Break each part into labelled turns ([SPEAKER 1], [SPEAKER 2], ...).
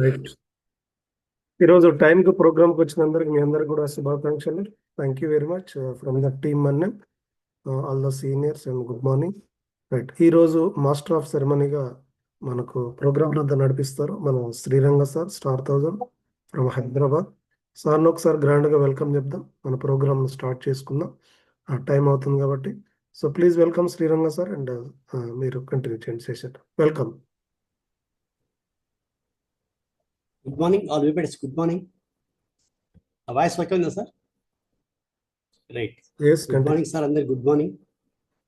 [SPEAKER 1] Right. ఈరోజు టైంకి ప్రోగ్రామ్కి వచ్చినందరికి మీ అందరికి కూడా శుభాకాంక్షలు. Thank you very much from the team అన్న all the seniors and good morning. Right, ఈరోజు మాస్టర్ ఆఫ్ సెరమనీగా మనకు ప్రోగ్రామ్ అంతా నడిపిస్తారు మన Sriranga sir, star 1000 from Hyderabad. సార్ని ఒకసారి గ్రాండ్గా వెల్కమ్ చెప్దాం, మన ప్రోగ్రామ్ స్టార్ట్ చేసుకుందాం. టైం అవుతుంది కాబట్టి. So please welcome Sriranga sir and మీరు కంటిన్యూ చేయండి session. Welcome.
[SPEAKER 2] Good morning all viewers, good morning. Voice okay ఉందా sir? Right. Good morning sir, అందరికి గుడ్ మార్నింగ్.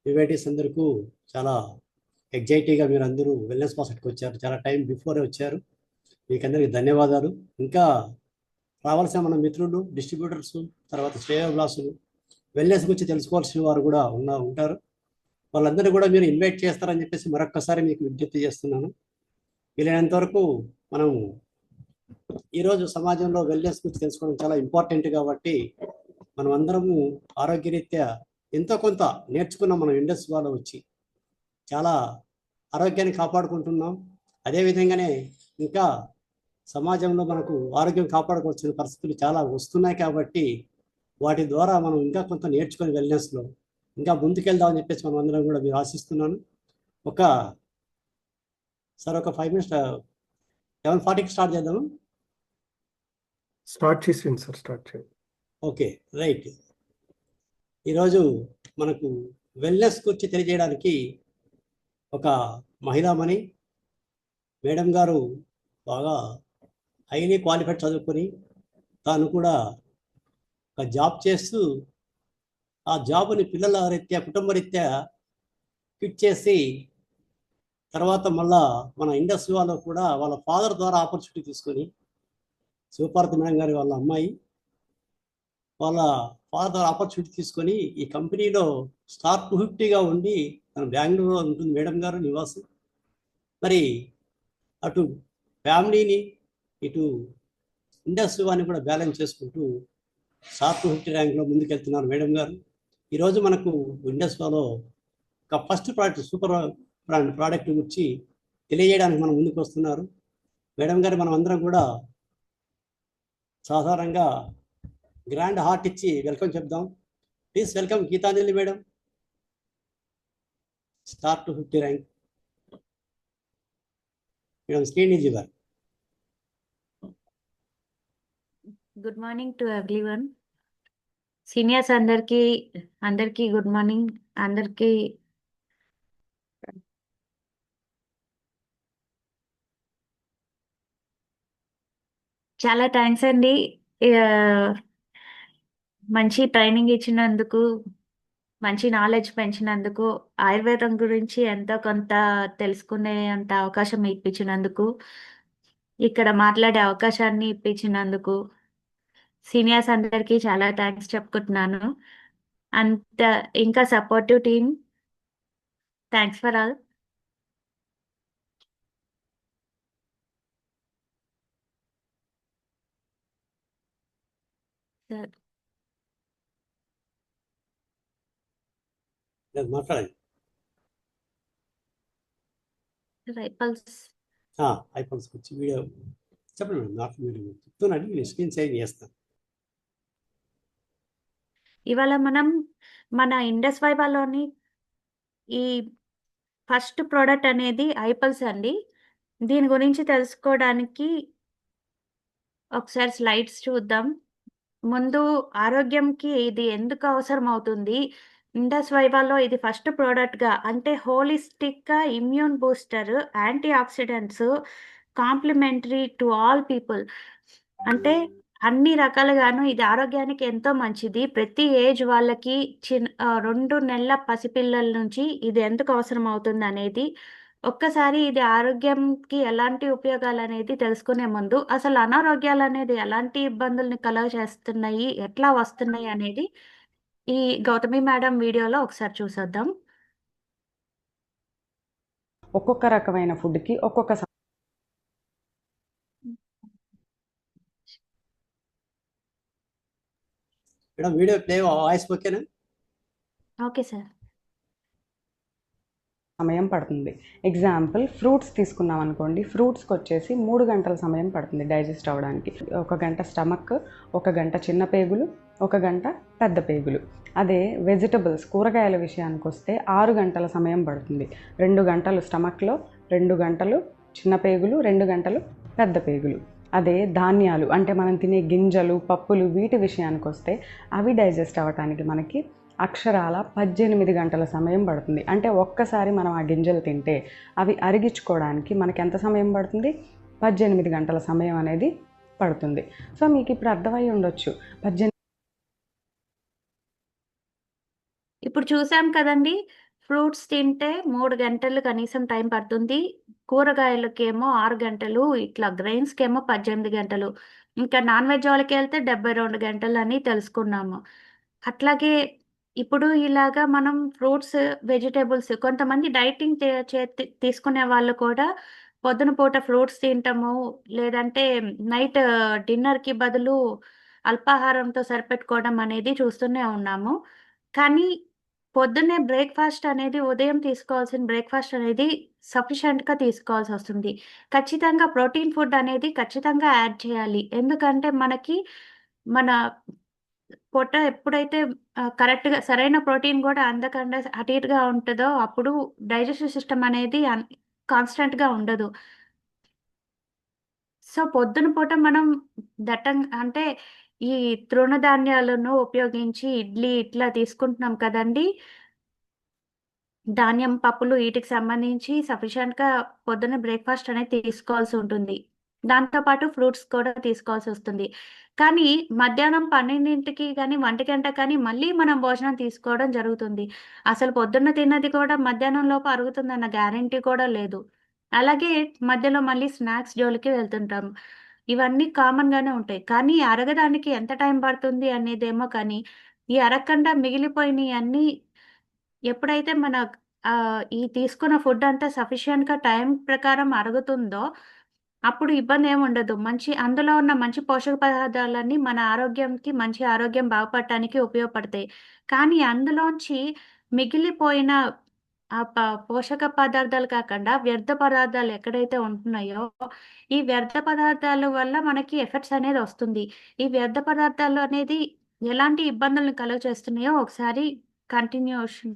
[SPEAKER 2] వివేటీస్ అందరికీ చాలా ఎగ్జైటివ్గా మీరు అందరూ వెల్నెస్ మాస్టర్కి వచ్చారు, చాలా టైం బిఫోరే వచ్చారు. మీకు అందరికీ ధన్యవాదాలు. ఇంకా రావాల్సిన మన మిత్రులు, డిస్ట్రిబ్యూటర్స్, తర్వాత శ్రేయోభిలాసులు, వెల్నెస్ గురించి తెలుసుకోవాల్సిన వారు కూడా ఉంటారు. వాళ్ళందరూ కూడా మీరు ఇన్వైట్ చేస్తారని చెప్పేసి మరొక్కసారి మీకు విజ్ఞప్తి చేస్తున్నాను. వీలైనంత వరకు మనం ఈరోజు సమాజంలో వెల్నెస్ గురించి తెలుసుకోవడం చాలా ఇంపార్టెంట్ కాబట్టి మనం అందరము ఆరోగ్యరీత్యా ఎంతో కొంత నేర్చుకున్నాం. మనం ఇండస్ట్రీలో వచ్చి చాలా ఆరోగ్యాన్ని కాపాడుకుంటున్నాం. అదేవిధంగానే ఇంకా సమాజంలో మనకు ఆరోగ్యం కాపాడుకోవాల్సిన పరిస్థితులు చాలా వస్తున్నాయి కాబట్టి వాటి ద్వారా మనం ఇంకా కొంత నేర్చుకొని వెల్నెస్లో ఇంకా ముందుకెళ్దామని చెప్పేసి మనం అందరం కూడా మీరు ఆశిస్తున్నాను. ఒక 5 minutes 7:40కి స్టార్ట్ చేద్దాము.
[SPEAKER 1] స్టార్ట్ చేసింది సార్, స్టార్ట్ చేయండి.
[SPEAKER 2] Okay, right. ఈరోజు మనకు వెల్నెస్ గురించి తెలియజేయడానికి ఒక మహిళామణి మేడం గారు బాగా హైలీ క్వాలిఫైడ్ చదువుకొని తాను కూడా ఒక జాబ్ చేస్తూ ఆ జాబ్ని పిల్లల రీత్యా, కుటుంబ రీత్యా క్విట్ చేసి తర్వాత మళ్ళా మన ఇండస్ట్రీ వాళ్ళు కూడా వాళ్ళ ఫాదర్ ద్వారా ఆపర్చునిటీ తీసుకొని, శివపార్వతి మేడం గారి వాళ్ళ అమ్మాయి వాళ్ళ ఫాదర్ ఆపర్చునిటీ తీసుకొని ఈ కంపెనీలో స్టార్ 250గా ఉండి తను బెంగళూరులో ఉంటుంది మేడం గారు నివాసం. మరి అటు ఫ్యామిలీని ఇటు ఇండస్ట్రీ వారిని కూడా బ్యాలెన్స్ చేసుకుంటూ స్టార్ 250 ర్యాంక్లో ముందుకెళ్తున్నారు మేడం గారు. ఈరోజు మనకు ఇండస్ట్రీలో ఒక first product, super brand product గురించి తెలియజేయడానికి మనం ముందుకు వస్తున్నారు. మేడం గారు మనం అందరం కూడా సాధారణంగా గ్రాండ్ హార్ట్ ఇచ్చి వెల్కమ్ చెప్దాం. Please welcome Gitanjali madam, star 250 rank. Madam screen is your.
[SPEAKER 3] Good morning to everyone. Seniors అందరికీ గుడ్ మార్నింగ్. అందరికీ చాలా థ్యాంక్స్ అండి. మంచి ట్రైనింగ్ ఇచ్చినందుకు, మంచి నాలెడ్జ్ పెంచినందుకు, ఆయుర్వేదం గురించి ఎంతో కొంత తెలుసుకునే అంత అవకాశం ఇప్పించినందుకు, ఇక్కడ మాట్లాడే అవకాశాన్ని ఇప్పించినందుకు సీనియర్స్ అందరికీ చాలా థ్యాంక్స్ చెప్పుకుంటున్నాను. అంత ఇంకా supportive team, thanks for all.
[SPEAKER 2] మాట్లాడండి. ఐపల్స్ వచ్చి వీడియో చెప్పండి మేడం. నాకు మీరు చెప్తున్నాను, నేను స్క్రీన్ షేర్ చేస్తాను.
[SPEAKER 3] ఇవాళ మనం మన ఇండస్ వైవాలోని ఈ ఫస్ట్ ప్రోడక్ట్ అనేది ఐపల్స్ అండి. దీని గురించి తెలుసుకోవడానికి ఒకసారి స్లైడ్స్ చూద్దాం. ముందు ఆరోగ్యంకి ఇది ఎందుకు అవసరం అవుతుంది, ఇండస్ వైవాలో ఇది ఫస్ట్ ప్రోడక్ట్గా, అంటే హోలిస్టిక్గా immune booster, antioxidants, complementary to all people, అంటే అన్ని రకాలుగాను ఇది ఆరోగ్యానికి ఎంతో మంచిది. ప్రతి ఏజ్ వాళ్ళకి 2 నెలల పసిపిల్లల నుంచి ఇది ఎందుకు అవసరం అవుతుంది అనేది ఒక్కసారి ఇది ఆరోగ్యంకి ఎలాంటి ఉపయోగాలు అనేది తెలుసుకునే ముందు అసలు అనారోగ్యాలు అనేది ఎలాంటి ఇబ్బందుల్ని కలుగజేస్తున్నాయి, ఎట్లా వస్తున్నాయి అనేది ఈ గౌతమి మేడం వీడియోలో ఒకసారి చూసేద్దాం.
[SPEAKER 4] ఒక్కొక్క రకమైన ఫుడ్కి ఒక్కొక్క
[SPEAKER 2] మేడం వీడియో ప్లే వాయిస్ ఓకేనా?
[SPEAKER 3] Okay sir.
[SPEAKER 4] సమయం పడుతుంది. ఎగ్జాంపుల్ ఫ్రూట్స్ తీసుకున్నాం అనుకోండి, ఫ్రూట్స్కి వచ్చేసి 3 గంటల సమయం పడుతుంది డైజెస్ట్ అవ్వడానికి. 1 గంట స్టమక్, 1 గంట చిన్న పేగులు, 1 గంట పెద్ద పేగులు. అదే వెజిటబుల్స్ కూరగాయల విషయానికి వస్తే 6 గంటల సమయం పడుతుంది. 2 గంటలు స్టమక్లో, 2 గంటలు చిన్న పేగులు, 2 గంటలు పెద్ద పేగులు. అదే ధాన్యాలు అంటే మనం తినే గింజలు, పప్పులు, వీటి విషయానికి వస్తే అవి డైజెస్ట్ అవ్వటానికి మనకి అక్షరాల 18 గంటల సమయం పడుతుంది. అంటే ఒక్కసారి మనం ఆ గింజలు తింటే అవి అరిగించుకోవడానికి మనకి ఎంత సమయం పడుతుంది? 18 గంటల సమయం అనేది పడుతుంది. సో మీకు ఇప్పుడు అర్థమై ఉండొచ్చు 18
[SPEAKER 3] ఇప్పుడు చూసాం కదండి, ఫ్రూట్స్ తింటే 3 గంటలు కనీసం టైం పడుతుంది. కూరగాయలకేమో 6 గంటలు, ఇట్లా గ్రెయిన్స్‌కేమో 18 గంటలు. ఇంకా నాన్ వెజ్ వాళ్ళకెళ్తే 72 గంటలు అని తెలుసుకున్నాము. అట్లాగే ఇప్పుడు ఇలాగా మనం ఫ్రూట్స్, వెజిటబుల్స్ కొంతమంది డైటింగ్ తీసుకునే వాళ్ళు కూడా పొద్దున పూట ఫ్రూట్స్ తింటము, లేదంటే నైట్ డిన్నర్‌కి బదులు అల్పాహారంతో సరిపెట్టుకోవడం అనేది చూస్తూనే ఉన్నాము. కానీ పొద్దున్నే బ్రేక్‌ఫాస్ట్ అనేది ఉదయం తీసుకోవాల్సిన బ్రేక్‌ఫాస్ట్ అనేది సఫిషియెంట్‌గా తీసుకోవాల్సొస్తుంది. ఖచ్చితంగా ప్రోటీన్ ఫుడ్ అనేది ఖచ్చితంగా యాడ్ చేయాలి. ఎందుకంటే మనకి మన పొట్ట ఎప్పుడైతే కరెక్ట్‌గా సరైన ప్రోటీన్ గూడా అందకుండా అటు ఇటుగా ఉంటదో అప్పుడు డైజెస్టివ్ సిస్టమ్ అనేది కాన్స్టెంట్‌గా ఉండదు. సో, పొద్దున పూట మనం అంటే ఈ తృణధాన్యాలను ఉపయోగించి ఇడ్లీ ఇట్లా తీసుకుంటున్నాం కదండీ! ధాన్యం, పప్పులు ఈటికి సంబంధించి సఫిషియెంట్‌గా పొద్దున్న బ్రేక్‌ఫాస్ట్ అనేది తీసుకోవాల్సి ఉంటుంది. దాంతో పాటు ఫ్రూట్స్ కూడా తీసుకోవాల్సొస్తుంది. కానీ మధ్యాహ్నం 12కి గాని, 1 కానీ మళ్ళీ మనం భోజనం తీసుకోవడం జరుగుతుంది. అసలు పొద్దున్న తిన్నది కూడా మధ్యాహ్నం లోపు అరుగుతుందన్న గ్యారంటీ కూడా లేదు. అలాగే మధ్యలో మళ్ళీ స్నాక్స్ జోలికి వెళ్తుంటాం. ఇవన్నీ కామన్‌గానే ఉంటాయి. కానీ అరగడానికి ఎంత టైం పడుతుంది అనేదేమో కానీ, ఈ అరగకుండా మిగిలిపోయినయన్నీ ఎప్పుడైతే మన ఈ తీసుకున్న ఫుడ్ అంతా సఫిషియెంట్‌గా టైం ప్రకారం అరుగుతుందో, అప్పుడు ఇబ్బందేముండదు. అందులో ఉన్న మంచి పోషక పదార్థాలన్నీ మన ఆరోగ్యంకి మంచి ఆరోగ్యం బాగుపడటానికి ఉపయోగపడతాయి. కానీ అందులోంచి మిగిలిపోయిన ఆ పోషక పదార్థాలు కాకుండా వ్యర్థ పదార్థాలు ఎక్కడైతే ఉంటున్నాయో, ఈ వ్యర్థ పదార్థాల వల్ల మనకి ఎఫెక్ట్స్ అనేది వస్తుంది. ఈ వ్యర్థ పదార్థాలు అనేది ఎలాంటి ఇబ్బందులను కలుగచేస్తున్నాయో ఒకసారి కంటిన్యూషన్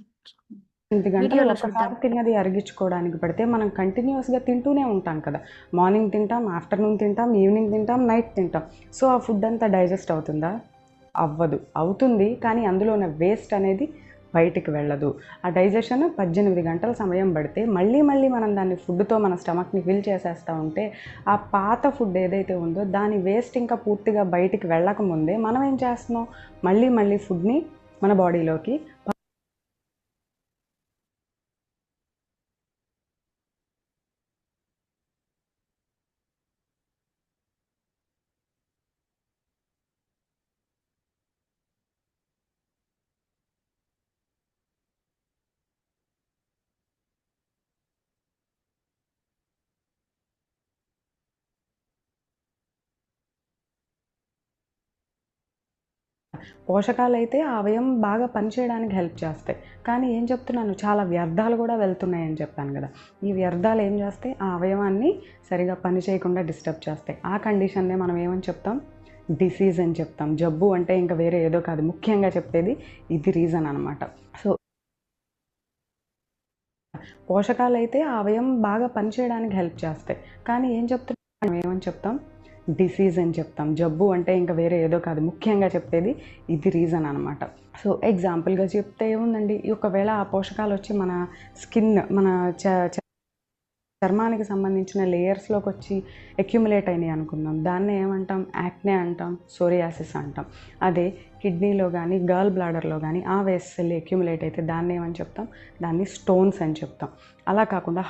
[SPEAKER 4] 8 గంటలు
[SPEAKER 3] వీడియోలో
[SPEAKER 4] ఒక్కసారి
[SPEAKER 3] చూద్దాం.
[SPEAKER 4] తిన్నది అరిగించుకోవడానికి పడితే మనం కంటిన్యూస్‌గా తింటూనే ఉంటాం కదా! మార్నింగ్ తింటాం, ఆఫ్టర్‌నూన్ తింటాం, ఈవినింగ్ తింటాం, నైట్ తింటాం. సో ఆ ఫుడ్ అంతా డైజెస్ట్ అవుతుందా? అవ్వదు. అవుతుంది, కానీ అందులో ఉన్న వేస్ట్ అనేది బయటికి వెళ్ళదు. ఆ డైజెషన్ 18 గంటల సమయం పడితే మళ్ళీ మనం దాన్ని ఫుడ్‌తో మన స్టమక్‌ని ఫిల్ చేసేస్తా ఉంటే ఆ పాత ఫుడ్ ఏదైతే ఉందో దాని వేస్ట్ ఇంకా పూర్తిగా బయటికి వెళ్ళకముందే మనం ఏం చేస్తున్నాం? మళ్ళీ ఫుడ్‌ని మన బాడీలోకి పోషకాలైతే ఆ అవయవం బాగా పనిచేయడానికి హెల్ప్ చేస్తాయి. కానీ ఏం చెప్తున్నాను, చాలా వ్యర్థాలు కూడా వెళ్తున్నాయని చెప్పాను కదా! ఈ వ్యర్థాలు ఏం చేస్తాయి? ఆ అవయవాన్ని సరిగా పని చేయకుండా డిస్టర్బ్ చేస్తాయి. ఆ కండిషన్‌నే మనం ఏమని చెప్తాం? డిసీజ్ అని చెప్తాం. జబ్బు అంటే ఇంకా వేరే ఏదో కాదు. ముఖ్యంగా చెప్పేది ఇది రీజన్ అనమాట. సో పోషకాలైతే ఆ అవయవం బాగా పనిచేయడానికి హెల్ప్ చేస్తాయి. కానీ ఏం చెప్తున్నాం? మనం ఏమని చెప్తాం? డిసీజ్ అని చెప్తాం. జబ్బు అంటే ఇంకా వేరే ఏదో కాదు. ముఖ్యంగా చెప్పేది ఇది రీజన్ అనమాట. సో ఎగ్జాంపుల్‌గా చెప్తే ఏముందండి, ఒకవేళ ఆ పోషకాలు వచ్చి మన స్కిన్, మన చర్మానికి సంబంధించిన లేయర్స్‌లోకి వచ్చి అక్యుములేట్ అయినాయి అనుకుందాం. దాన్నే ఏమంటాం? యాక్నే అంటాం, సోరియాసిస్ అంటాం. అదే కిడ్నీలో గానీ, గాల్ బ్లాడర్‌లో గానీ ఆ వేస్ట్ సెల్ అక్యుములేట్ అయితే దాన్ని ఏమని చెప్తాం? దాన్ని స్టోన్స్ అని చెప్తాం. అలా కాకుండా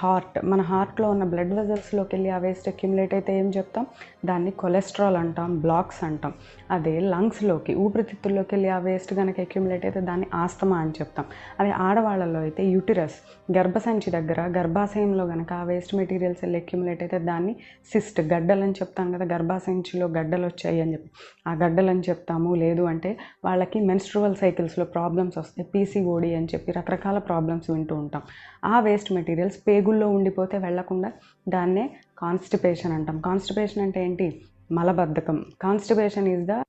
[SPEAKER 4] మన హార్ట్‌లో ఉన్న బ్లడ్ వెజల్స్‌లోకి వెళ్ళి ఆ వేస్ట్ అక్యుములేట్ అయితే ఏం చెప్తాం? దాన్ని కొలెస్ట్రాల్ అంటాం, బ్లాక్స్ అంటాం. అదే లంగ్స్‌లోకి, ఊపిరితిత్తుల్లోకి వెళ్ళి ఆ వేస్ట్ గనక అక్యుములేట్ అయితే దాన్ని ఆస్తమా అని చెప్తాం. అదే ఆడవాళ్ళలో అయితే యూటిరస్, గర్భసంచి దగ్గర గర్భాశయంలో గనక ఆ వేస్ట్ వేస్ట్ మెటీరియల్స్ వెళ్ళి అక్యుములేట్ అయితే దాన్ని సిస్ట్, గడ్డలని చెప్తాం కదా, గర్భాశయంలో గడ్డలు వచ్చాయి అని చెప్పి ఆ గడ్డలని చెప్తాము. లేదు అంటే వాళ్ళకి మెన్స్ట్రువల్ సైకిల్స్లో ప్రాబ్లమ్స్ వస్తాయి, పీసీఓడి అని చెప్పి రకరకాల ప్రాబ్లమ్స్ వింటూ ఉంటాం. ఆ వేస్ట్ మెటీరియల్స్ పేగుల్లో ఉండిపోతే వెళ్లకుండా దాన్నే కాన్స్టిపేషన్ అంటాం. కాన్స్టిపేషన్ అంటే ఏంటి? మలబద్ధకం. కాన్స్టిపేషన్ ఈజ్ ద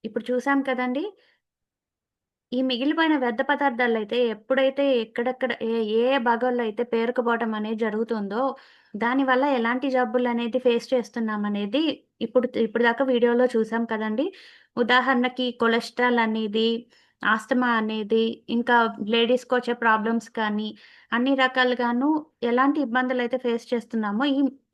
[SPEAKER 3] ఇప్పుడు చూసాం కదండి. ఈ మిగిలిపోయిన వ్యర్థ పదార్థాలైతే ఎప్పుడైతే ఎక్కడెక్కడ ఏ ఏ భాగాల్లో అయితే పేరుకుపోవటం అనేది జరుగుతుందో, దానివల్ల ఎలాంటి జబ్బులనేది ఫేస్ చేస్తున్నామనేది ఇప్పుడు దాకా వీడియోలో చూసాం కదండీ. ఉదాహరణకి కొలెస్ట్రాల్ అనేది, ఆస్తమా అనేది, ఇంకా లేడీస్‌కొచ్చే ప్రాబ్లమ్స్ కానీ, అన్ని రకాలుగాను ఎలాంటి ఇబ్బందులైతే ఫేస్ చేస్తున్నామో,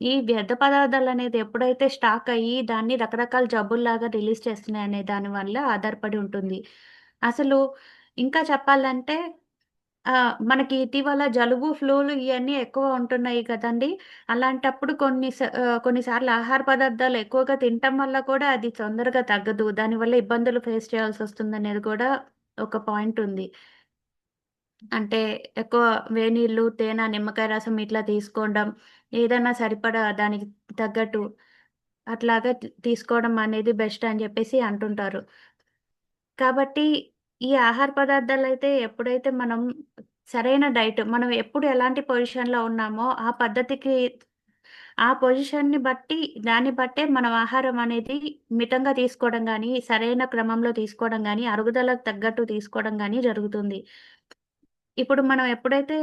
[SPEAKER 3] ఈ వ్యర్థ పదార్థాలనేది ఎప్పుడైతే స్టాక్ అయ్యి, దాన్ని రకరకాల జబ్బుల్లాగా రిలీజ్ చేస్తున్నాయనే దాని వల్ల ఆధారపడి ఉంటుంది. అసలు ఇంకా చెప్పాలంటే మనకి ఇటీవల జలుబు, ఫ్లూలు ఇయన్నీ ఎక్కువ ఉంటున్నాయి కదండీ! అలాంటప్పుడు కొన్నిసార్లు ఆహార పదార్థాలు ఎక్కువగా తినటం వల్ల కూడా అది తొందరగా తగ్గదు. దానివల్ల ఇబ్బందులు ఫేస్ చేయాల్సొస్తుందనేది కూడా ఒక పాయింట్ ఉంది. అంటే ఎక్కువ వేడినీళ్ళు, తేనె, నిమ్మకాయ రసం ఇట్లా తీసుకోవడం, ఏదైనా సరిపడా దానికి తగ్గట్టు అట్లాగా తీసుకోవడం అనేది బెస్ట్ అని జెప్పేసి అంటుంటారు. కాబట్టి ఈ ఆహార పదార్థాలైతే ఎప్పుడైతే మనం సరైన డైట్ మనం ఎప్పుడు ఎలాంటి పొజిషన్‌లో ఉన్నామో ఆ పద్ధతికి ఆ పొజిషన్‌ని బట్టి దాన్ని బట్టే మనం ఆహారం అనేది మితంగా తీసుకోవడం గానీ, సరైన క్రమంలో తీసుకోవడం గానీ, అరుగుదలకు తగ్గట్టు తీసుకోవడం గానీ జరుగుతుంది. ఇప్పుడు మనం ఎప్పుడైతే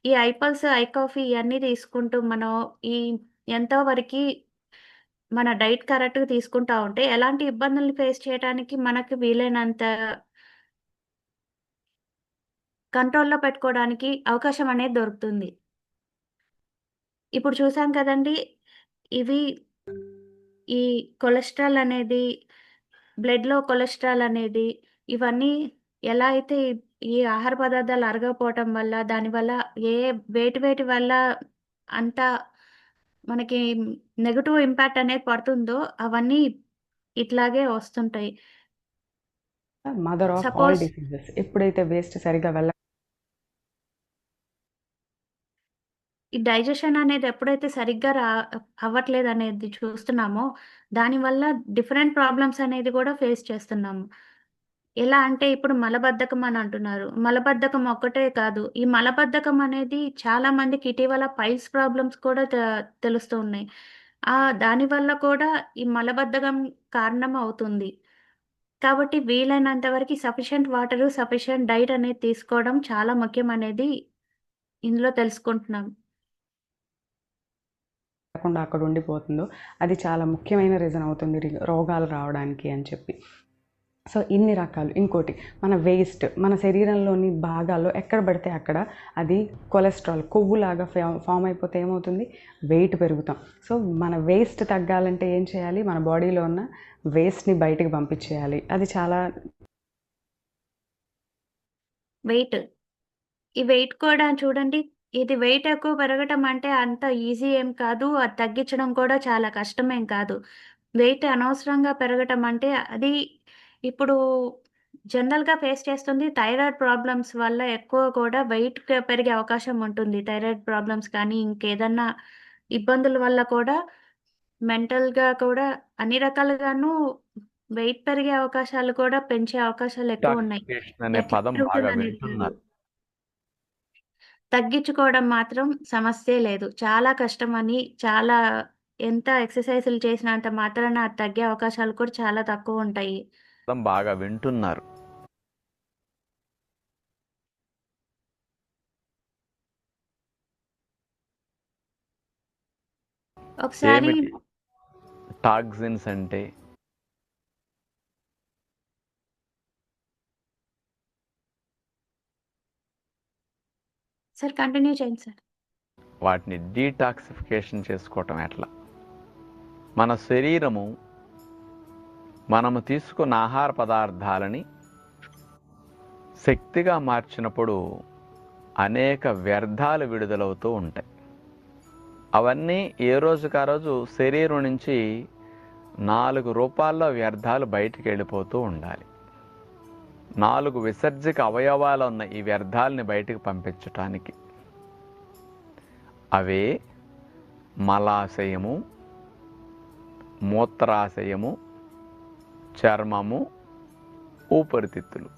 [SPEAKER 3] ఈ ఐపల్స్, ఐ కాఫీ ఇయన్నీ తీసుకుంటూ మనం ఈ ఎంతో వరకి మన డైట్ కరెక్ట్‌గా తీసుకుంటా ఉంటే ఎలాంటి ఇబ్బందుల్ని ఫేస్ చేయటానికి మనకి వీలైనంత కంట్రోల్‌లో పెట్టుకోవడానికి అవకాశం అనేది దొరుకుతుంది. ఇప్పుడు చూసాం కదండీ! ఇవి ఈ కొలెస్ట్రాల్ అనేది, బ్లడ్‌లో కొలెస్ట్రాల్ అనేది, ఇవన్నీ ఎలా అయితే ఈ ఆహార పదార్థాలు అరగకపోవటం వల్ల, దానివల్ల ఏ వేటి వల్ల అంత మనకి నెగెటివ్ ఇంపాక్ట్ అనేది పడుతుందో, అవన్నీ ఇట్లాగే వస్తుంటాయి.
[SPEAKER 4] Mother of all
[SPEAKER 3] suppose
[SPEAKER 4] diseases. ఎప్పుడైతే వేస్ట్ సరిగ్గా
[SPEAKER 3] ఈ డైజెషన్ అనేది ఎప్పుడైతే సరిగ్గా అవ్వట్లేదనేది చూస్తున్నామో, దానివల్ల డిఫరెంట్ ప్రాబ్లమ్స్ అనేది కూడా ఫేస్ చేస్తున్నాము. ఎలా అంటే ఇప్పుడు మలబద్ధకం అని అంటున్నారు. మలబద్ధకం ఒక్కటే కాదు. ఈ మలబద్ధకం అనేది చాలా మందికి ఇటీవల పైల్స్ ప్రాబ్లమ్స్ కూడా తెలుస్తూ ఉన్నాయి. దానివల్ల కూడా ఈ మలబద్ధకం కారణం అవుతుంది. కాబట్టి వీలైనంత వరకి సఫిషియంట్ వాటరు, సఫిషియంట్ డైట్ అనేది తీసుకోవడం చాలా ముఖ్యమనేది ఇందులో తెలుసుకుంటున్నాం.
[SPEAKER 4] లేకుండా అక్కడ ఉండిపోతుందో అది చాలా ముఖ్యమైన రీజన్ అవుతుంది రోగాలు రావడానికి అని చెప్పి. సో ఇన్ని రకాలు. ఇంకోటి మన వేస్ట్, మన శరీరంలోని భాగాల్లో ఎక్కడ పడితే అక్కడ అది కొలెస్ట్రాల్, కొవ్వులాగా ఫామ్ అయిపోతే ఏమవుతుంది? వెయిట్ పెరుగుతాం. సో మన వేస్ట్ తగ్గాలంటే ఏం చేయాలి? మన బాడీలో ఉన్న వేస్ట్ని బయటికి పంపించేయాలి. అది చాలా
[SPEAKER 3] వెయిట్. ఈ వెయిట్ కూడా చూడండి. ఇది వెయిట్ ఎక్కువ పెరగటం అంటే అంత ఈజీ ఏం కాదు. అది తగ్గించడం కూడా చాలా కష్టమేం కాదు. వెయిట్ అనవసరంగా పెరగటం అంటే అది ఇప్పుడు జనరల్‌గా ఫేస్ చేస్తుంది థైరాయిడ్ ప్రాబ్లమ్స్ వల్ల ఎక్కువ కూడా వెయిట్ పెరిగే అవకాశం ఉంటుంది. థైరాయిడ్ ప్రాబ్లమ్స్ కానీ, ఇంకేదన్నా ఇబ్బందుల వల్ల కూడా మెంటల్‌గా కూడా అన్ని రకాలుగాను వెయిట్ పెరిగే అవకాశాలు కూడా పెంచే అవకాశాలు ఎక్కువున్నాయి.
[SPEAKER 5] టాక్సిఫికేషన్ అనే పదం
[SPEAKER 3] ఎక్కించుకోవడం
[SPEAKER 5] బాగా
[SPEAKER 3] అనేది కాదు.
[SPEAKER 5] వింటున్నారు.
[SPEAKER 3] తగ్గించుకోవడం మాత్రం సమస్యే లేదు. చాలా కష్టమని, ఎంత ఎక్సర్‌సైజులు చేసినంత మాత్రాన అది తగ్గే అవకాశాలు కూడా చాలా తక్కువుంటాయి.
[SPEAKER 5] పదం బాగా వింటున్నారు.
[SPEAKER 3] ఒకసారి
[SPEAKER 5] ఏమిటి టాక్సిన్స్ అంటే?
[SPEAKER 3] సార్ కంటిన్యూ చేయండి సార్.
[SPEAKER 5] వాటిని డీటాక్సిఫికేషన్ చేసుకోవటం ఎట్లా? మన శరీరము మనము తీసుకున్న ఆహార పదార్థాలని శక్తిగా మార్చినప్పుడు అనేక వ్యర్థాలు విడుదలవుతూ ఉంటాయి. అవన్నీ ఏ రోజుకు ఆ రోజు శరీరం నుంచి 4 రూపాల్లో వ్యర్థాలు బయటికి వెళ్ళిపోతూ ఉండాలి. 4 విసర్జక అవయవాలు ఉన్నాయి ఈ వ్యర్థాలని బయటికి పంపించటానికి. అవే మలాశయము, మూత్రాశయము, చర్మము, ఊపిరితిత్తులు.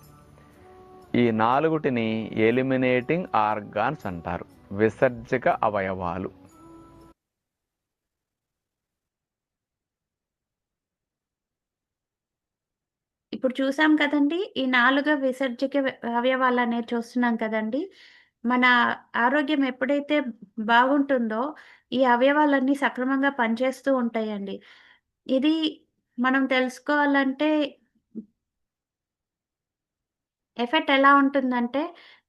[SPEAKER 5] ఈ 4టిని ఎలిమినేటింగ్ ఆర్గాన్స్ అంటారు, విసర్జక అవయవాలు.
[SPEAKER 3] ఇప్పుడు చూసాం కదండి. ఈ 4 విసర్జక అవయవాలు అనేది చూస్తున్నాం కదండి. మన ఆరోగ్యం ఎప్పుడైతే బాగుంటుందో, ఈ అవయవాలన్నీ సక్రమంగా పనిచేస్తూ ఉంటాయండి. ఇది మనం తెలుసుకోవాలంటే ఎఫెక్ట్ ఎలా ఉంటుందంటే,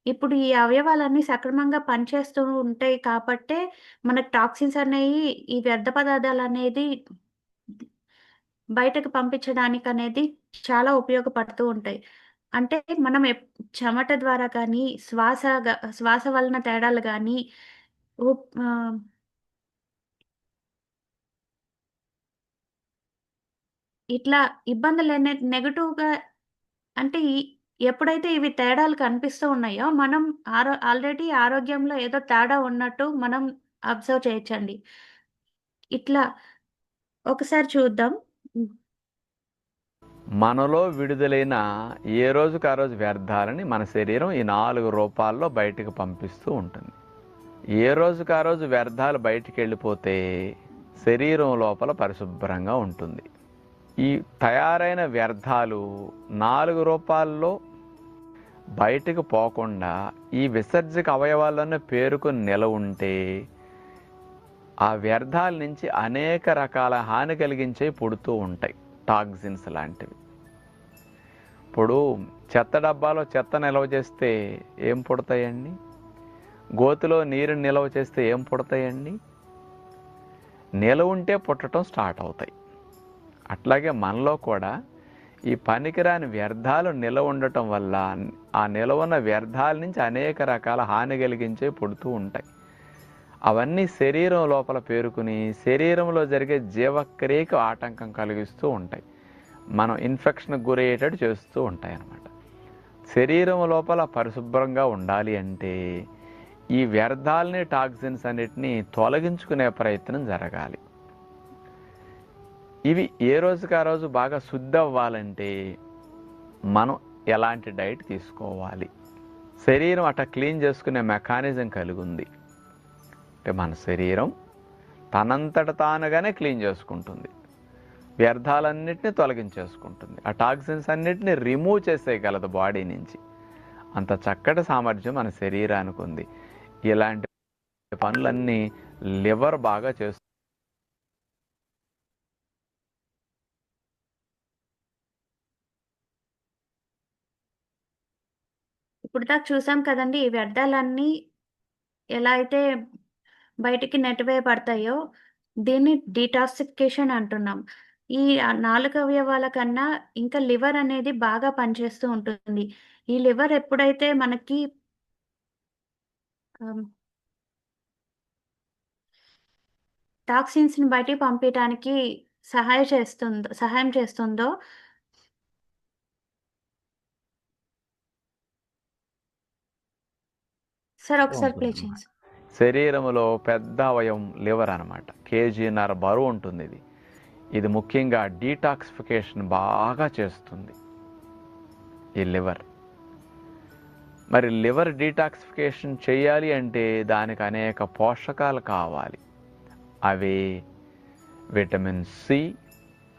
[SPEAKER 3] ఇప్పుడు ఈ అవయవాలన్నీ సక్రమంగా పనిచేస్తూ ఉంటాయి కాబట్టే, మనకు టాక్సిన్స్ అనేయి, ఈ వ్యర్థ పదార్థాలనేది బయటకు పంపించడానికనేది చాలా ఉపయోగపడుతూ ఉంటాయి. అంటే మనం చెమట ద్వారా గానీ, శ్వాస వలన తేడాలు గానీ, ఆహ్, ఇట్లా ఇబ్బందులనే నెగెటివ్‌గా అంటే ఎప్పుడైతే ఇవి తేడాలు కనిపిస్తూ ఉన్నాయో, మనం ఆల్రెడీ ఆరోగ్యంలో ఏదో తేడా ఉన్నట్టు మనం అబ్జర్వ్ చేయొచ్చండి. ఇట్లా ఒకసారి చూద్దాం. హ్మ్.
[SPEAKER 5] మనలో విడుదలైన ఏ రోజుకు ఆ రోజు వ్యర్థాలని మన శరీరం ఈ 4 రూపాల్లో బయటికి పంపిస్తూ ఉంటుంది. ఏ రోజుకు ఆ రోజు వ్యర్థాలు బయటికి వెళ్ళిపోతే శరీరం లోపల పరిశుభ్రంగా ఉంటుంది. ఈ తయారైన వ్యర్థాలు 4 రూపాల్లో బయటకు పోకుండా ఈ విసర్జక అవయవాల్లోనే పేరుకొని నిలవ ఉంటే ఆ వ్యర్థాల నుంచి అనేక రకాల హాని కలిగించేవి పుడుతూ ఉంటాయి, టాక్సిన్స్ లాంటివి. ఇప్పుడు చెత్త డబ్బాలో చెత్త నిల్వ చేస్తే ఏం పుడతాయండి? గోతిలో నీరు నిల్వ చేస్తే ఏం పుడతాయండి? నిలవ ఉంటే పుట్టడం స్టార్ట్ అవుతాయి. అట్లాగే మనలో కూడా ఈ పనికిరాని వ్యర్థాలు నిలవ ఉండటం వల్ల ఆ నిలవ ఉన్న వ్యర్థాల నుంచి అనేక రకాల హాని కలిగించే పుడుతూ ఉంటాయి. అవన్నీ శరీరం లోపల పేరుకుని శరీరంలో జరిగే జీవక్రియకు ఆటంకం కలిగిస్తూ ఉంటాయి, మనం ఇన్ఫెక్షన్కి గురయ్యేటట్టు చేస్తూ ఉంటాయి అన్నమాట. శరీరం లోపల పరిశుభ్రంగా ఉండాలి అంటే ఈ వ్యర్థాలని, టాక్సిన్స్ అన్నిటినీ తొలగించుకునే ప్రయత్నం జరగాలి. ఇవి ఏ రోజుకి ఆ రోజు బాగా శుద్ధి అవ్వాలంటే మనం ఎలాంటి డైట్ తీసుకోవాలి? శరీరం అట్లా క్లీన్ చేసుకునే మెకానిజం కలిగి ఉంది. అంటే మన శరీరం తనంతట తానుగానే క్లీన్ చేసుకుంటుంది, వ్యర్థాలన్నిటిని తొలగించేసుకుంటుంది, ఆ టాక్సిన్స్ అన్నిటిని రిమూవ్ చేసేయగలదు బాడీ నుంచి. అంత చక్కటి సామర్థ్యం మన శరీరానికి ఉంది. ఇలాంటి పనులన్నీ లివర్ బాగా చేస్తుంది.
[SPEAKER 3] ఇప్పుడు దాకా చూసాం కదండీ! ఈ వ్యర్థాలన్నీ ఎలా అయితే బయటికి నెట్టివేయబడతాయో, దీన్ని డీటాక్సిఫికేషన్ అంటున్నాం. ఈ 4 అవయవాల కన్నా ఇంకా లివర్ అనేది బాగా పనిచేస్తూ ఉంటుంది. ఈ లివర్ ఎప్పుడైతే మనకి ఆహ్, టాక్సిన్స్‌ని బయటికి పంపియటానికి సహాయం చేస్తుందో సార్ ఒకసారి ప్లే చేయండి.
[SPEAKER 5] శరీరంలో పెద్ద అవయవం లివర్ అన్నమాట. కేజీన్నర బరువు ఉంటుంది ఇది. ఇది ముఖ్యంగా డీటాక్సిఫికేషన్ బాగా చేస్తుంది ఈ లివర్. మరి లివర్ డీటాక్సిఫికేషన్ చేయాలి అంటే దానికి అనేక పోషకాలు కావాలి. అవి vitamin C,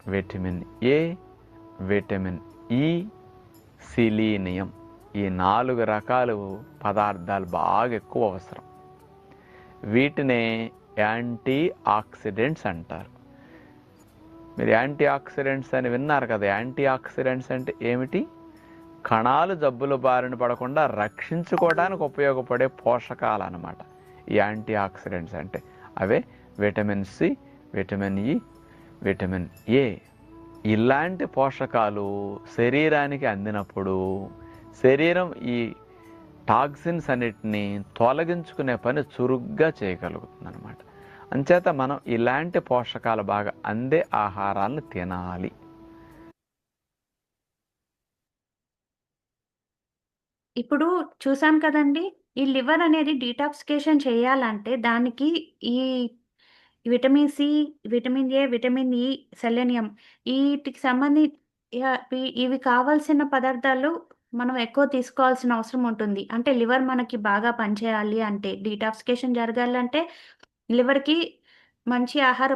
[SPEAKER 5] vitamin A, vitamin E, selenium. ఈ 4 రకాలు పదార్థాలు బాగా ఎక్కువ అవసరం. వీటినే యాంటీ ఆక్సిడెంట్స్ అంటారు. మీరు యాంటీ ఆక్సిడెంట్స్ అని విన్నారు కదా. యాంటీ ఆక్సిడెంట్స్ అంటే ఏమిటి? కణాలు జబ్బుల బారిన పడకుండా రక్షించుకోవడానికి ఉపయోగపడే పోషకాలు అన్నమాట ఈ యాంటీ ఆక్సిడెంట్స్ అంటే. అవే vitamin C, vitamin E, vitamin A. ఇలాంటి పోషకాలు శరీరానికి అందినప్పుడు శరీరం ఈ టాక్సిన్స్ అన్నిటిని తొలగించుకునే పని చురుగ్గా చేయగలుగుతుంది అన్నమాట. అంచేత మనం ఇలాంటి పోషకాలు బాగా అందే ఆహారాలను తినాలి.
[SPEAKER 3] ఇప్పుడు చూసాం కదండీ! ఈ లివర్ అనేది డీటాక్సికేషన్ చేయాలంటే దానికి ఈ vitamin C, vitamin A, vitamin E, selenium ఈటికి ఇవి కావాల్సిన పదార్థాలు మనం ఎక్కువ తీసుకోవాల్సిన అవసరం ఉంటుంది. అంటే లివర్ మనకి బాగా పనిచేయాలి అంటే, డీటాక్సికేషన్ జరగాలంటే లివర్‌కి మంచి ఆహార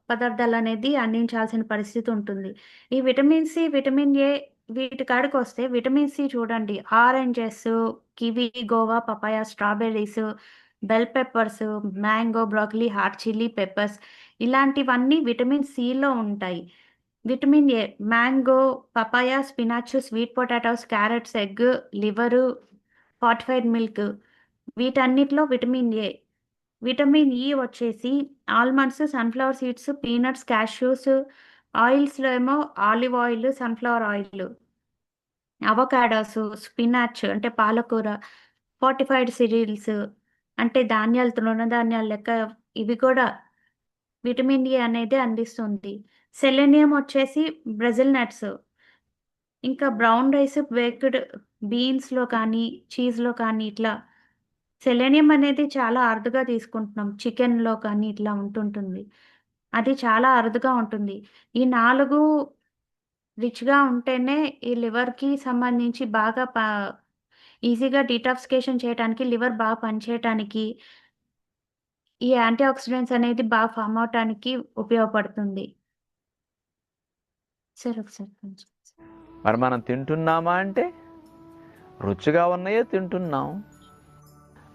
[SPEAKER 3] పదార్థాలనేది అందించాల్సిన పరిస్థితి ఉంటుంది. ఈ విటమిన్ సి, విటమిన్ ఏ వీటి కాడికొస్తే విటమిన్ సి చూడండి oranges, kiwi, guava, papaya, strawberries, bell peppers, mango, broccoli, hot chilli peppers ఇలాంటివన్నీ విటమిన్ సిలో ఉంటాయి. Vitamin A mango, papaya, spinach, sweet potatoes, carrots, egg, liver, fortified milk వీటన్నిటిలో vitamin A. Vitamin E వచ్చేసి almonds, sunflower seeds, peanuts, cashews, ఆయిల్స్‌లో ఏమో olive oil, sunflower oil, avocados, spinach అంటే పాలకూర, fortified cereals అంటే ధాన్యాలు, తృణధాన్యాలు లెక్క ఇవి కూడా విటమిన్ ఇ అనేది అందిస్తుంది. సెలెనియం వచ్చేసి బ్రెజిల్ నట్స్, ఇంకా బ్రౌన్ రైస్, బేక్డ్ బీన్స్‌లో కానీ, చీజ్‌లో కానీ ఇట్లా సెలెనియం అనేది చాలా అరుదుగా తీసుకుంటున్నాం. చికెన్‌లో కానీ ఇట్లా ఉంటుంటుంది. అది చాలా అరుదుగా ఉంటుంది. ఈ 4 రిచ్‌గా ఉంటేనే ఈ లివర్‌కి సంబంధించి బాగా ఈజీగా డీటాక్సికేషన్ చేయటానికి, లివర్ బాగా పనిచేయటానికి, ఈ యాంటీ ఆక్సిడెంట్స్ అనేది బాగా ఫార్మ్ అవ్వటానికి ఉపయోగపడుతుంది. సార్ ఒకసారి కొంచెం.
[SPEAKER 5] మరి మనం తింటున్నామా అంటే రుచిగా ఉన్నాయే తింటున్నాం,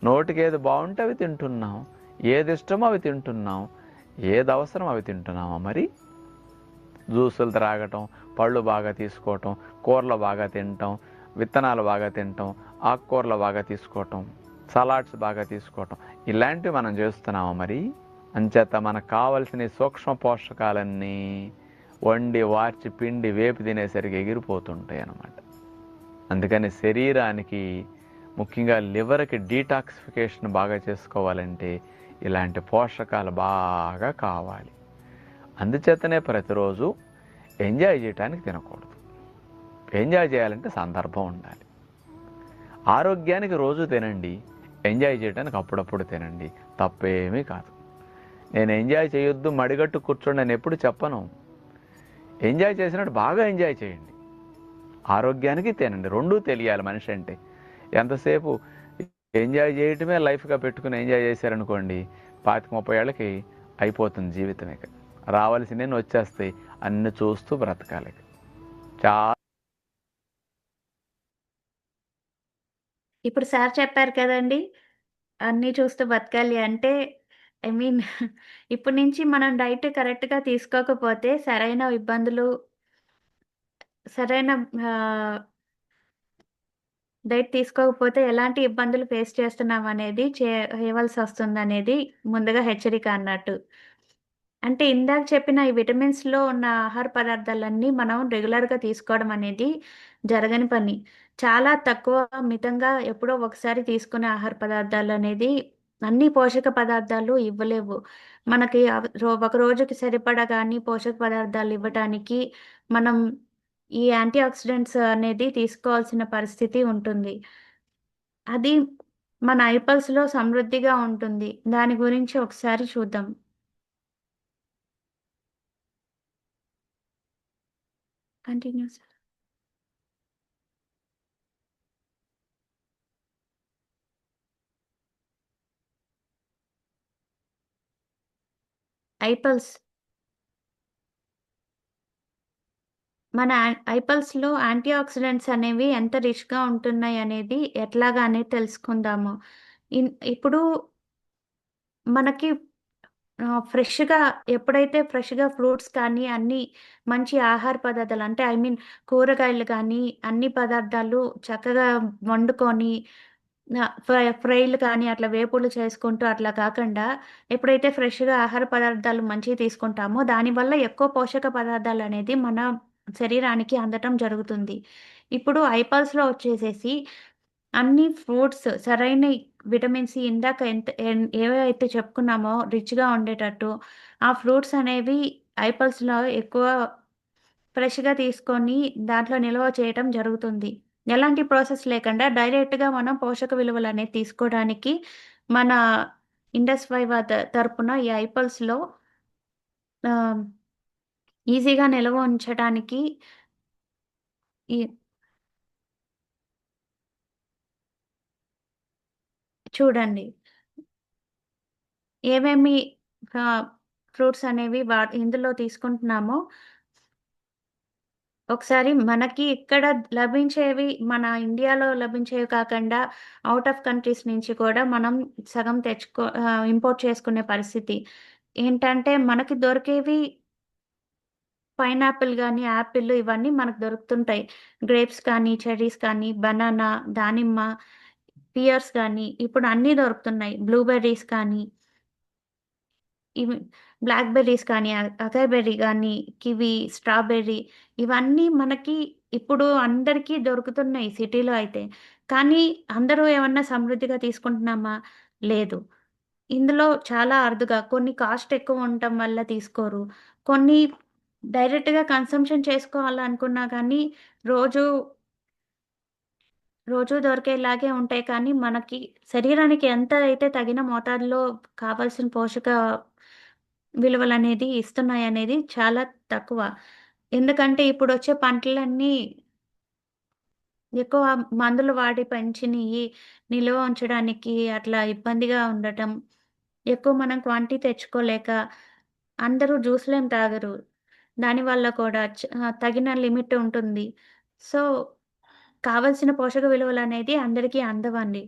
[SPEAKER 5] నోటికి ఏది బాగుంటే అవి తింటున్నాం, ఏది ఇష్టమో అవి తింటున్నాం, ఏది అవసరం అవి తింటున్నామా? మరి జ్యూసులు త్రాగటం, పళ్ళు బాగా తీసుకోవటం, కూరలు బాగా తినటం, విత్తనాలు బాగా తినటం, ఆకుకూరలు బాగా తీసుకోవటం, సలాడ్స్ బాగా తీసుకోవటం, ఇలాంటివి మనం చేస్తున్నామా? మరి అంచేత మనకు కావలసిన ఈ సూక్ష్మ పోషకాలన్నీ వండి వార్చి పిండి వేపి తినేసరికి ఎగిరిపోతుంటాయి అన్నమాట. అందుకని శరీరానికి ముఖ్యంగా లివర్కి డీటాక్సిఫికేషన్ బాగా చేసుకోవాలంటే ఇలాంటి పోషకాలు బాగా కావాలి. అందుచేతనే ప్రతిరోజు ఎంజాయ్ చేయడానికి తినకూడదు. ఎంజాయ్ చేయాలంటే సందర్భం ఉండాలి. ఆరోగ్యానికి రోజు తినండి, ఎంజాయ్ చేయడానికి అప్పుడప్పుడు తినండి, తప్పేమీ కాదు. నేను ఎంజాయ్ చేయొద్దు మడిగట్టు కూర్చోండి అని ఎప్పుడు చెప్పను. ఎంజాయ్ చేసినట్టు బాగా ఎంజాయ్ చేయండి, ఆరోగ్యానికి తినండి. రెండూ తెలియాలి మనిషి అంటే. ఎంతసేపు ఎంజాయ్ చేయటమే లైఫ్గా పెట్టుకుని ఎంజాయ్ చేశారనుకోండి, 25-30 ఏళ్ళకి అయిపోతుంది జీవితం. ఇక రావాల్సినవి వచ్చేస్తాయి, అన్ని చూస్తూ బ్రతకాలి. చాలా
[SPEAKER 3] ఇప్పుడు సార్ చెప్పారు కదండీ! అన్నీ చూస్తూ బతకాలి అంటే ఐ మీన్ ఇప్పటి నుంచి మనం డైట్ కరెక్ట్‌గా తీసుకోకపోతే సరైన ఆహ్, డైట్ తీసుకోకపోతే ఎలాంటి ఇబ్బందులు ఫేస్ చేస్తున్నామనేది చేయవలసొస్తుందనేది ముందుగా హెచ్చరిక అన్నట్టు. అంటే ఇందాక చెప్పిన ఈ విటమిన్స్‌లో ఉన్న ఆహార పదార్థాలన్నీ మనం రెగ్యులర్‌గా తీసుకోవడం అనేది జరగని పని. చాలా తక్కువ మితంగా ఎప్పుడో ఒకసారి తీసుకునే ఆహార పదార్థాలనేది అన్ని పోషక పదార్థాలు ఇవ్వలేవు. మనకి ఒక రోజుకి సరిపడా గాని పోషక పదార్థాలు ఇవ్వటానికి మనం ఈ యాంటీ ఆక్సిడెంట్స్ అనేది తీసుకోవాల్సిన పరిస్థితి ఉంటుంది. అది మన ఐపల్స్‌లో సమృద్ధిగా ఉంటుంది. దాని గురించి ఒకసారి చూద్దాం. Continue sir. ఐపల్స్. మన ఐపల్స్‌లో యాంటీ ఆక్సిడెంట్స్ అనేవి ఎంత రిచ్‌గా ఉంటున్నాయనేది ఎట్లాగా అనేది తెలుసుకుందాము. ఇప్పుడు మనకి ఫ్రెష్‌గా ఎప్పుడైతే ఫ్రెష్‌గా ఫ్రూట్స్ కానీ, అన్నీ మంచి ఆహార పదార్థాలు అంటే ఐ మీన్ కూరగాయలు కానీ, అన్ని పదార్థాలు చక్కగా వండుకొని ఫ్రైలు కానీ, అట్లా వేపుళ్ళు చేసుకుంటూ అట్లా కాకుండా, ఎప్పుడైతే ఫ్రెష్‌గా ఆహార పదార్థాలు మంచివి తీసుకుంటామో, దానివల్ల ఎక్కువ పోషక పదార్థాలనేది మన శరీరానికి అందటం జరుగుతుంది. ఇప్పుడు ఐపాల్స్‌లో వచ్చేసేసి అన్ని ఫ్రూట్స్ సరైన విటమిన్ సి ఇందాక ఏవైతే చెప్పుకున్నామో రిచ్‌గా ఉండేటట్టు, ఆ ఫ్రూట్స్ అనేవి ఐపల్స్‌లో ఎక్కువ ఫ్రెష్‌గా తీసుకొని దాంట్లో నిల్వ చేయటం జరుగుతుంది. ఎలాంటి ప్రాసెస్ లేకుండా డైరెక్ట్‌గా మనం పోషక విలువలనేవి తీసుకోవడానికి మన ఇండస్ వైవా తరపున ఈ ఐపల్స్‌లో ఆహ్, ఈజీగా నిల్వ ఉంచడానికి ఈ చూడండి. ఏమేమి ఫ్రూట్స్ అనేవి ఇందులో తీసుకుంటున్నామో ఒకసారి మనకి ఇక్కడ లభించేవి మన ఇండియాలో లభించేవి కాకుండా ఔట్ ఆఫ్ కంట్రీస్ నుంచి కూడా మనం సగం ఇంపోర్ట్ చేసుకునే పరిస్థితి. ఏంటంటే మనకి దొరికేవి పైనాపిల్ గాని, యాపిల్ ఇవన్నీ మనకు దొరుకుతుంటాయి. గ్రేప్స్ కానీ, చెర్రీస్ కానీ, బనానా, దానిమ్మ, పియర్స్ గానీ ఇప్పుడు అన్నీ దొరుకుతున్నాయి. బ్లూబెర్రీస్ కానీ ఇవి బ్లాక్‌బెర్రీస్ కానీ, అకాయ్ గానీ, కివి, స్ట్రాబెర్రీ ఇవన్నీ మనకి ఇప్పుడు అందరికీ దొరుకుతున్నాయి సిటీలో అయితే. కానీ అందరూ ఏమన్నా సమృద్ధిగా తీసుకుంటున్నామా? లేదు. ఇందులో చాలా అరుదుగా కొన్ని కాస్ట్ ఎక్కువ ఉండటం వల్ల తీసుకోరు. కొన్ని డైరెక్ట్‌గా కన్సంప్షన్ చేసుకోవాలనుకున్నా కానీ రోజు, రోజు దొరికేలాగే ఉంటాయి కానీ మనకి శరీరానికి ఎంత అయితే తగిన మోతాదులో కావాల్సిన పోషక విలువలనేది ఇస్తున్నాయనేది చాలా తక్కువ. ఎందుకంటే ఇప్పుడొచ్చే పంటలన్నీ ఎక్కువ మందులు వాడి పెంచినియి నిల్వ ఉంచడానికి అట్లా ఇబ్బందిగా ఉండటం. ఎక్కువ మనం క్వాంటిటీ తెచ్చుకోలేక అందరూ జ్యూస్‌లేం తాగరు. దానివల్ల కూడా తగిన లిమిట్ ఉంటుంది. సో, కావాల్సిన పోషక విలువలనేది అందరికీ అందవండి.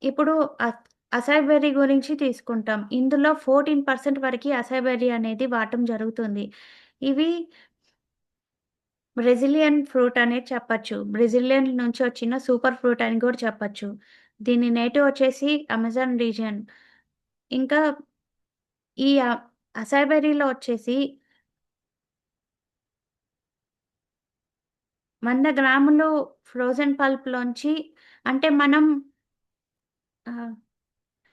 [SPEAKER 3] ఇప్పుడు అసాయ్ బెర్రీ గురించి తీసుకుంటాం. ఇందులో 14% వరకి అసాయ్ బెర్రీ అనేది వాడటం జరుగుతుంది. ఇవి బ్రెజిలియన్ ఫ్రూట్ అనేది చెప్పచ్చు. బ్రెజిలియన్ నుంచి వచ్చిన సూపర్ ఫ్రూట్ అని కూడా చెప్పచ్చు. దీని నేటివ్ వచ్చేసి అమెజాన్ రీజియన్. ఇంకా ఈ అసాయ్ బెర్రీలో వచ్చేసి 100 గ్రాములు ఫ్రోజన్ పల్ప్‌లోంచి అంటే మనం ఆహ్,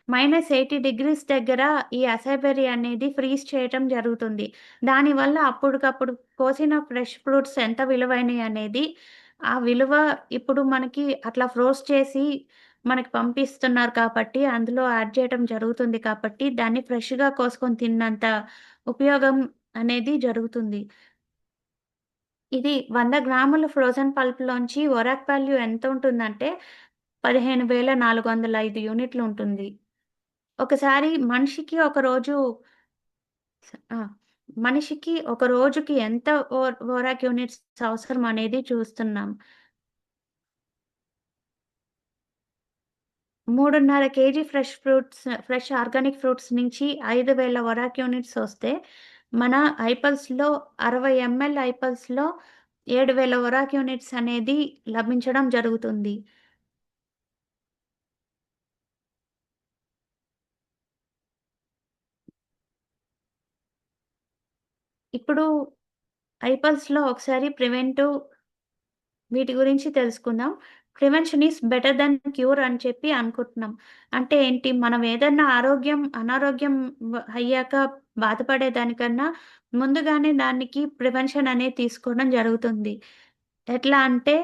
[SPEAKER 3] -80 దగ్గర ఈ అసాయ్ బెర్రీ అనేది ఫ్రీజ్ చేయటం జరుగుతుంది. దానివల్ల అప్పటికప్పుడు కోసిన ఫ్రెష్ ఫ్రూట్స్ ఎంత విలువైనయి అనేది, ఆ విలువ ఇప్పుడు మనకి అట్లా ఫ్రోజ్ చేసి మనకి పంపిస్తున్నారు కాబట్టి, అందులో యాడ్ చేయటం జరుగుతుంది కాబట్టి, దాన్ని ఫ్రెష్‌గా కోసుకొని తిన్నంత ఉపయోగం అనేది జరుగుతుంది. ఇది 100 గ్రాముల ఫ్రోజన్ పల్ప్‌లోంచి ఒరాక్ వాల్యూ ఎంతుంటుందంటే 15,405 యూనిట్లు ఉంటుంది. ఒకసారి మనిషికి ఒక రోజు ఆ! మనిషికి ఒక రోజుకి ఎంత ఒరాక్ యూనిట్స్ అవసరం అనేది చూస్తున్నాం. 3.5 కేజీ ఫ్రెష్ ఆర్గానిక్ ఫ్రూట్స్ నుంచి 5,000 ఒరాక్ యూనిట్స్ వస్తే, మన ఐపల్స్‌లో 60 ఎంఎల్ ఐపల్స్‌లో 7,000 ఒరాక్ యూనిట్స్ అనేది లభించడం జరుగుతుంది. ఇప్పుడు ఐపల్స్‌లో ఒకసారి వీటి గురించి తెలుసుకుందాం. Prevention is better than cure అని చెప్పి అనుకుంటున్నాం. అంటే ఏంటి? మనం ఏదన్నా అనారోగ్యం అయ్యాక బాధపడేదానికన్నా ముందుగానే దానికి ప్రివెన్షన్ అనేది తీసుకోవడం జరుగుతుంది. ఎట్లా అంటే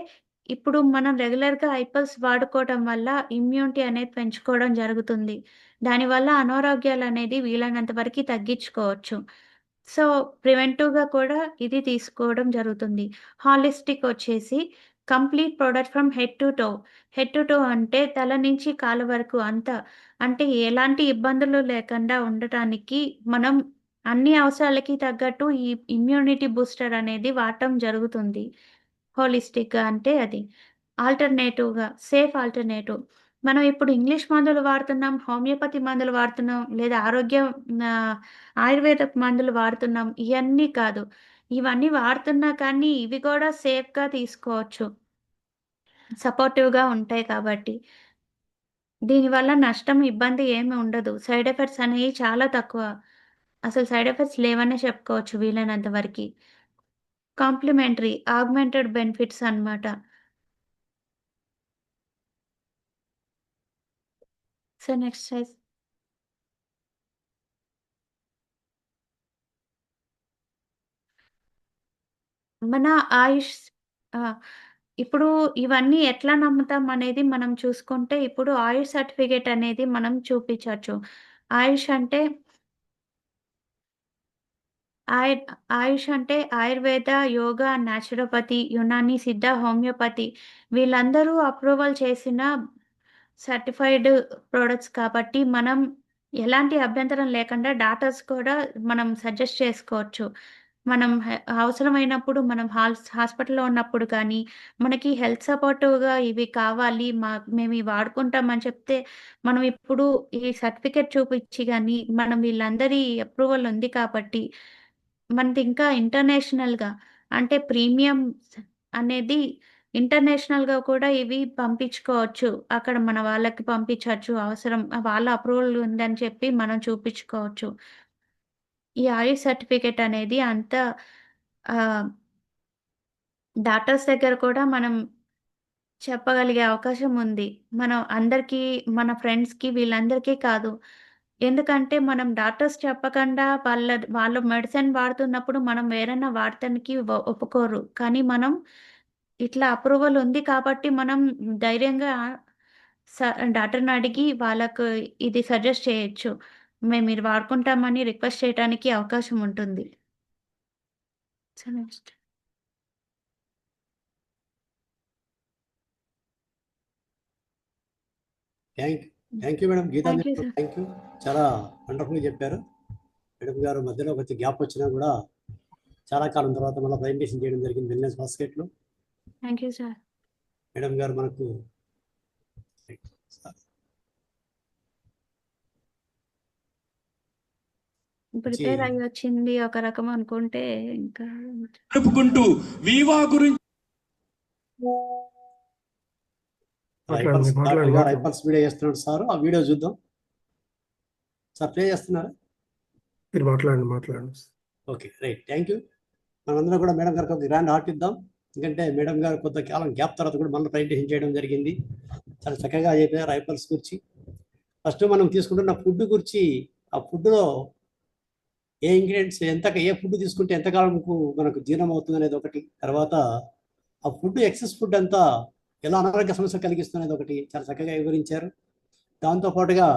[SPEAKER 3] ఇప్పుడు మనం రెగ్యులర్‌గా ఐపల్స్ వాడుకోవడం వల్ల ఇమ్యూనిటీ అనేది పెంచుకోవడం జరుగుతుంది. దానివల్ల అనారోగ్యాలనేది వీలైనంత వరకి తగ్గించుకోవచ్చు. సో, ప్రివెంటివ్‌గా కూడా ఇది తీసుకోవడం జరుగుతుంది. హాలిస్టిక్ వచ్చేసి complete product from head to toe. Head to toe అంటే తల నుంచి కాళ్ళ వరకు అంతా. అంటే ఎలాంటి ఇబ్బందులు లేకుండా ఉండటానికి మనం అన్ని అవసరాలకి తగ్గట్టు ఈ ఇమ్యూనిటీ బూస్టర్ అనేది వాడటం జరుగుతుంది. హోలిస్టిక్‌గా అంటే అది. Safe alternative. మనం ఇప్పుడు ఇంగ్లీష్ మందులు వాడుతున్నాం, హోమియోపతి మందులు వాడుతున్నాం, లేదా ఆయుర్వేద మందులు వాడుతున్నాం. ఇయన్నీ కాదు. ఇవన్నీ వాడుతున్నా కానీ ఇవి కూడా సేఫ్‌గా తీసుకోవచ్చు. సపోర్టివ్‌గా ఉంటాయి కాబట్టి. దీనివల్ల నష్టం, ఇబ్బంది ఏమి ఉండదు. సైడ్ ఎఫెక్ట్స్ అనేవి చాలా తక్కువ. అసలు సైడ్ ఎఫెక్ట్స్ లేవనే చెప్పుకోవచ్చు వీలైనంత వరకి. కాంప్లిమెంటరీ, ఆగ్మెంటెడ్ బెనిఫిట్స్ అన్నమాట. So, next size. మన ఆయుష్ ఆ! ఇప్పుడు ఇవన్నీ ఎట్లా నమ్ముతాం అనేది మనం చూసుకుంటే, ఇప్పుడు ఆయుష్ సర్టిఫికేట్ అనేది మనం చూపించొచ్చు. ఆయుష్ అంటే ఆయ ఆయుష్ అంటే ఆయుర్వేద, యోగా, న్యాచురోపతి, యునాని, సిద్ధ, హోమియోపతి వీళ్ళందరూ అప్రూవల్ చేసిన సర్టిఫైడ్ ప్రొడక్ట్స్ కాబట్టి, మనం ఎలాంటి అభ్యంతరం లేకుండా డాక్టర్స్ కూడా మనం సజెస్ట్ చేసుకోవచ్చు. మనం అవసరమైనప్పుడు మనం హాస్పిటల్‌లో ఉన్నప్పుడు కానీ, మనకి హెల్త్ సపోర్టివ్‌గా ఇవి కావాలి, మేమివి వాడుకుంటాం అని చెప్తే, మనం ఇప్పుడు ఈ సర్టిఫికేట్ చూపిచ్చి గాని, మనం వీళ్ళందరి అప్రూవల్ ఉంది కాబట్టి, మనది ఇంకా ఇంటర్నేషనల్‌గా అంటే ప్రీమియం అనేది ఇంటర్నేషనల్‌గా కూడా ఇవి పంపించుకోవచ్చు. అక్కడ మన వాళ్ళకి పంపించొచ్చు. అవసరం వాళ్ళ అప్రూవల్ ఉందని చెప్పి మనం చూపించుకోవచ్చు. ఈ ఆయుష్ సర్టిఫికేట్ అనేది అంత ఆహ్, డాక్టర్స్ దగ్గర కూడా మనం చెప్పగలిగే అవకాశం ఉంది. మనం అందరికీ, మన ఫ్రెండ్స్‌కి వీళ్ళందరికీ కాదు. ఎందుకంటే మనం డాక్టర్స్ చెప్పకుండా వాళ్ళు మెడిసిన్ వాడుతున్నప్పుడు మనం వేరేనా వాడటానికి ఒప్పుకోరు. కానీ మనం ఇట్లా అప్రూవల్ ఉంది కాబట్టి మనం ధైర్యంగా స డాక్టర్‌ని అడిగి వాళ్ళకు ఇది సజెస్ట్ చేయొచ్చు. ఇది వాడుకుంటామని రిక్వెస్ట్ చేయటానికి అవకాశం ఉంటుంది. So next.
[SPEAKER 2] Thank you madam
[SPEAKER 3] thank you
[SPEAKER 2] Gitanjali.
[SPEAKER 3] Sir.
[SPEAKER 2] Thank you. చాలా వండర్ఫుల్గా చెప్పారు. మేడం గారు మధ్యలో కొంచెం గ్యాప్ వచ్చినా కూడా చాలా కాలం తర్వాత మళ్ళీ ప్రజెంటేషన్ చేయడం జరిగింది వెల్నెస్ బాస్కెట్లో.
[SPEAKER 3] Thank you sir.
[SPEAKER 2] మేడం గారు మనకు
[SPEAKER 3] ప్రిపేర్ అయ్యి వచ్చింది ఒక రకం అనుకుంటే ఇంకా
[SPEAKER 6] జరుపుకుంటూ వివా గురించి
[SPEAKER 2] రైపల్స్ వీడియో చేస్తున్నాడు సార్. ఆ వీడియో చూద్దాం సార్. ప్లే చేస్తున్నారా?
[SPEAKER 1] మీరు మాట్లాడండి.
[SPEAKER 2] Okay, right. Thank you. మనందరం కూడా మేడం గారికి ఒక గ్రాండ్ హార్ట్ ఇద్దాం. ఎందుకంటే మేడం గారు కొంతకాలం గ్యాప్ తర్వాత కూడా మళ్ళీ ప్రజెంటేషన్ చేయడం జరిగింది. చాలా చక్కగా చెప్పారు రైపల్స్ గురించి. ఫస్ట్ మనం తీసుకుంటున్న ఫుడ్ గురించి, ఆ ఫుడ్లో ఏ ఇంగ్రీడియంట్స్ ఏ ఫుడ్ తీసుకుంటే ఎంతకాలం మనకు జీర్ణం అవుతుంది అనేది ఒకటి. తర్వాత ఆ ఫుడ్ ఎక్సెస్ ఫుడ్ అంతా ఎలా అనారోగ్య సమస్య కలిగిస్తుంది అనేది ఒకటి చాలా చక్కగా వివరించారు. దాంతోపాటుగా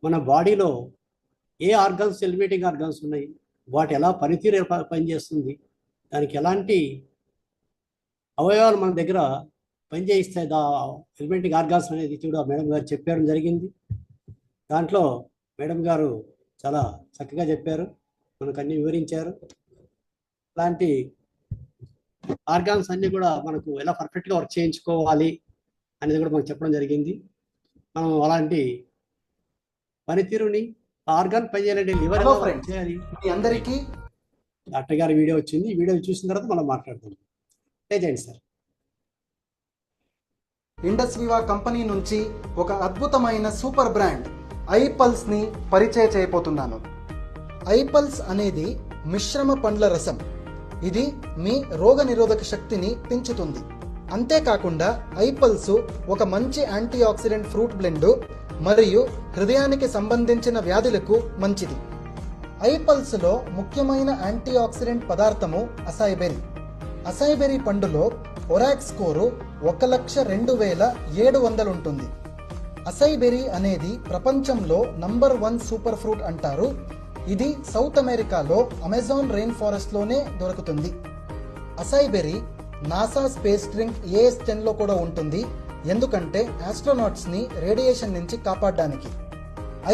[SPEAKER 2] మన బాడీలో ఏ ఆర్గాన్స్, ఎలివేటింగ్ ఆర్గాన్స్ ఉన్నాయి, వాటి ఎలా పనితీరు పనిచేస్తుంది, దానికి ఎలాంటి అవయవాలు మన దగ్గర పనిచేయిస్తాయి, ఎలివేటింగ్ ఆర్గాన్స్ అనేది కూడా మేడం గారు చెప్పడం జరిగింది. దాంట్లో మేడం గారు చాలా చక్కగా చెప్పారు, మనకు అన్ని వివరించారు. అలాంటి ఆర్గాన్స్ అన్ని కూడా మనకు ఎలా పర్ఫెక్ట్గా వర్క్ చేయించుకోవాలి అనేది కూడా మనకు చెప్పడం జరిగింది. మనం అలాంటి పనితీరుని ఆర్గాన్ పనిచేయాలంటే లివర్ ఎలా వర్క్ చేయాలి
[SPEAKER 7] మీ అందరికీ
[SPEAKER 2] డాక్టర్ గారి వీడియో వచ్చింది. ఈ వీడియో చూసిన తర్వాత మనం మాట్లాడదాం. చేయండి సార్.
[SPEAKER 7] ఇండస్ వివా కంపెనీ నుంచి ఒక అద్భుతమైన సూపర్ బ్రాండ్ ఐపల్స్ ని పరిచయం చేయబోతున్నాను. ఐపల్స్ అనేది మిశ్రమ పండ్ల రసం. ఇది మీ రోగ నిరోధక శక్తిని పెంచుతుంది. అంతేకాకుండా ఐపల్స్ ఒక మంచి యాంటీ ఆక్సిడెంట్ ఫ్రూట్ బ్లెండ్ మరియు హృదయానికి సంబంధించిన వ్యాధులకు మంచిది. ఐపల్స్ లో ముఖ్యమైన యాంటీ ఆక్సిడెంట్ పదార్థము అసైబెరీ. అసైబెరీ పండులో ఒరాక్ స్కోరు 1,02,700 ఉంటుంది. అసైబెరీ అనేది ప్రపంచంలో నంబర్ 1 సూపర్ ఫ్రూట్ అంటారు. ఇది సౌత్ అమెరికాలో అమెజాన్ రెయిన్ ఫారెస్ట్ లోనే దొరుకుతుంది. అసైబెరీ నాసా స్పేస్ డ్రింక్ AS-10 లో కూడా ఉంటుంది, ఎందుకంటే ఆస్ట్రోనాట్స్ ని రేడియేషన్ నుంచి కాపాడడానికి.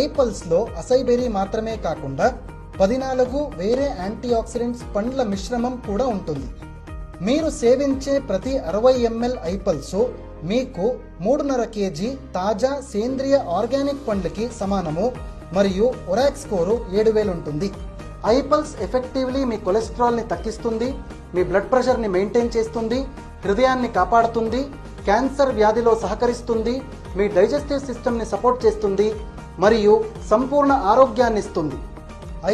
[SPEAKER 7] ఐపల్స్ లో అసైబెరీ మాత్రమే కాకుండా 14 వేరే యాంటీ ఆక్సిడెంట్స్ పండ్ల మిశ్రమం కూడా ఉంటుంది. మీరు సేవించే ప్రతి 60 ml ఐపల్స్ మీకు 3.5 kg తాజా సేంద్రియ ఆర్గానిక్ పండ్లకి సమానము మరియు ఒరాక్ స్కోరు 7000 ఉంటుంది. ఐపల్స్ ఎఫెక్టివ్లీ మీ కొలెస్ట్రాల్ ని తగ్గిస్తుంది, మీ బ్లడ్ ప్రెషర్ ని మెయింటైన్ చేస్తుంది, హృదయాన్ని కాపాడుతుంది, క్యాన్సర్ వ్యాధిలో సహకరిస్తుంది, మీ డైజెస్టివ్ సిస్టమ్ ని సపోర్ట్ చేస్తుంది మరియు సంపూర్ణ ఆరోగ్యాన్ని ఇస్తుంది.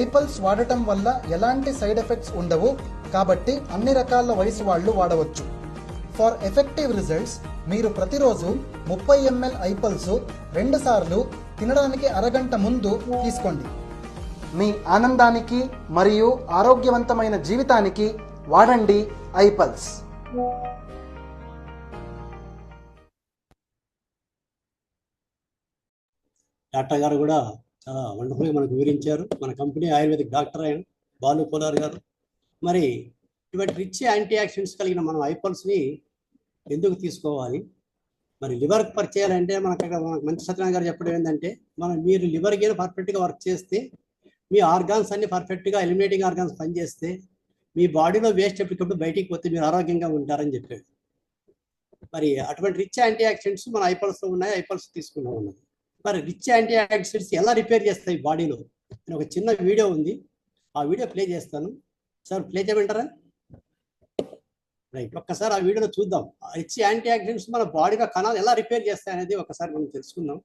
[SPEAKER 7] ఐపల్స్ వాడటం వల్ల ఎలాంటి సైడ్ ఎఫెక్ట్స్ ఉండవు, కాబట్టి అన్ని రకాల వయసు వాళ్ళు వాడవచ్చు. ఫర్ ఎఫెక్టివ్ రిజల్ట్స్ మీరు ప్రతిరోజు 30 ml ఐపల్స్ 2 సార్లు తినడానికి అరగంట ముందు తీసుకోండి. మీ ఆనందానికి మరియు ఆరోగ్యవంతమైన జీవితానికి వాడండి ఐపల్స్.
[SPEAKER 2] డాక్టర్ గారు కూడా చాలా వండర్ఫుల్గా మనకు వివరించారు. మన కంపెనీ ఆయుర్వేదిక్ డాక్టర్ అయిన బాలు పోలార్ గారు. మరి ఇటువంటి రిచ్ యాంటీ ఆక్సిడెంట్స్ కలిగిన మనం ఐపల్స్ని ఎందుకు తీసుకోవాలి? మరి లివర్కి పరిచయాలంటే మనకు మంచి సత్యనారాయణ గారు చెప్పడం ఏంటంటే, మీరు లివర్ గిన పర్ఫెక్ట్గా వర్క్ చేస్తే, మీ ఆర్గాన్స్ అన్ని పర్ఫెక్ట్గా ఎలిమినేటింగ్ ఆర్గాన్స్ పనిచేస్తే, మీ బాడీలో వేస్ట్ ఎప్పటికప్పుడు బయటికి పోతే మీరు ఆరోగ్యంగా ఉంటారని చెప్పాడు. మరి అటువంటి రిచ్ యాంటీ ఆక్సిడెంట్స్ మన ఐపల్స్లో ఉన్నాయి, ఐపల్స్ తీసుకున్నాం ఉన్నది. మరి రిచ్ యాంటీ ఆక్సిడెంట్స్ ఎలా రిపేర్ చేస్తాయి బాడీలో అని ఒక చిన్న వీడియో ఉంది. ఆ వీడియో ప్లే చేస్తాను. సార్ ప్లే చేయమంటారా? రైట్, ఒక్కసారి ఆ వీడియోలో చూద్దాం. రిచ్ యాంటీ ఆక్సిడెంట్స్ మన బాడీలో కణాలు ఎలా రిపేర్ చేస్తాయి అనేది ఒకసారి మనం తెలుసుకుందాం.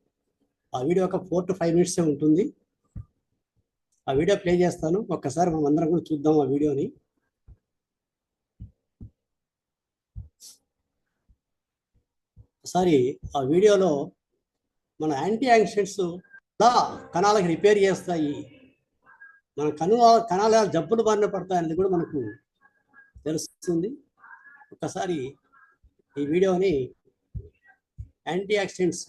[SPEAKER 2] ఆ వీడియో ఒక 4 to 5 minutes ఉంటుంది. ఆ వీడియో ప్లే చేస్తాను. ఒక్కసారి మనం అందరం కూడా చూద్దాం ఆ వీడియోని. ఒకసారి ఆ వీడియోలో మన యాంటీ ఆక్సిడెంట్స్ ఎలా కణాలకు రిపేర్ చేస్తాయి, మన కణాల జబ్బులు బారిన పడతాయి అనేది కూడా మనకు తెలుస్తుంది. ఒకసారి ఈ వీడియోని యాంటీ ఆక్సిడెంట్స్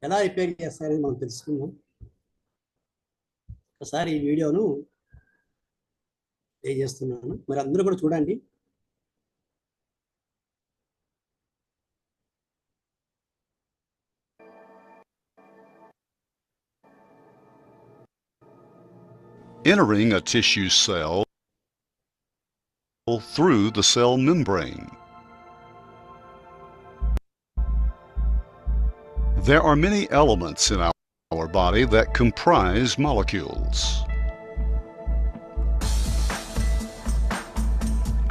[SPEAKER 2] ఎలా రిపేర్ చేస్తాయని మనం తెలుసుకుందాం. ఒకసారి ఈ వీడియోను ప్లే చేస్తున్నాను, మరి అందరూ కూడా చూడండి.
[SPEAKER 8] Entering a tissue cell through the cell membrane. There are many elements in our body that comprise molecules.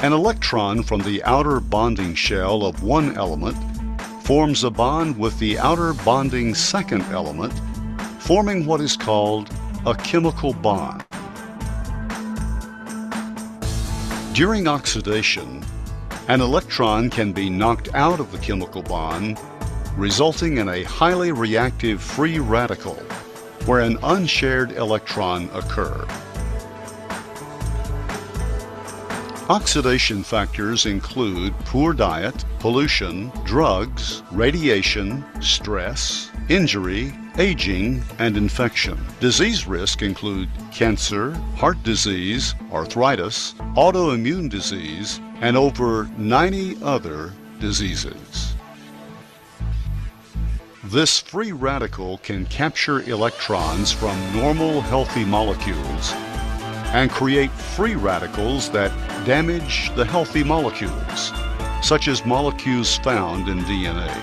[SPEAKER 8] An electron from the outer bonding shell of one element forms a bond with the outer bonding second element, forming what is called a chemical bond. During oxidation, an electron can be knocked out of the chemical bond, resulting in a highly reactive free radical, where an unshared electron occurs. Oxidation factors include poor diet, pollution, drugs, radiation, stress, injury, aging, and infection. Disease risk include cancer, heart disease, arthritis, autoimmune disease, and over 90 other diseases. This free radical can capture electrons from normal healthy molecules and create free radicals that damage the healthy molecules, such as molecules found in DNA.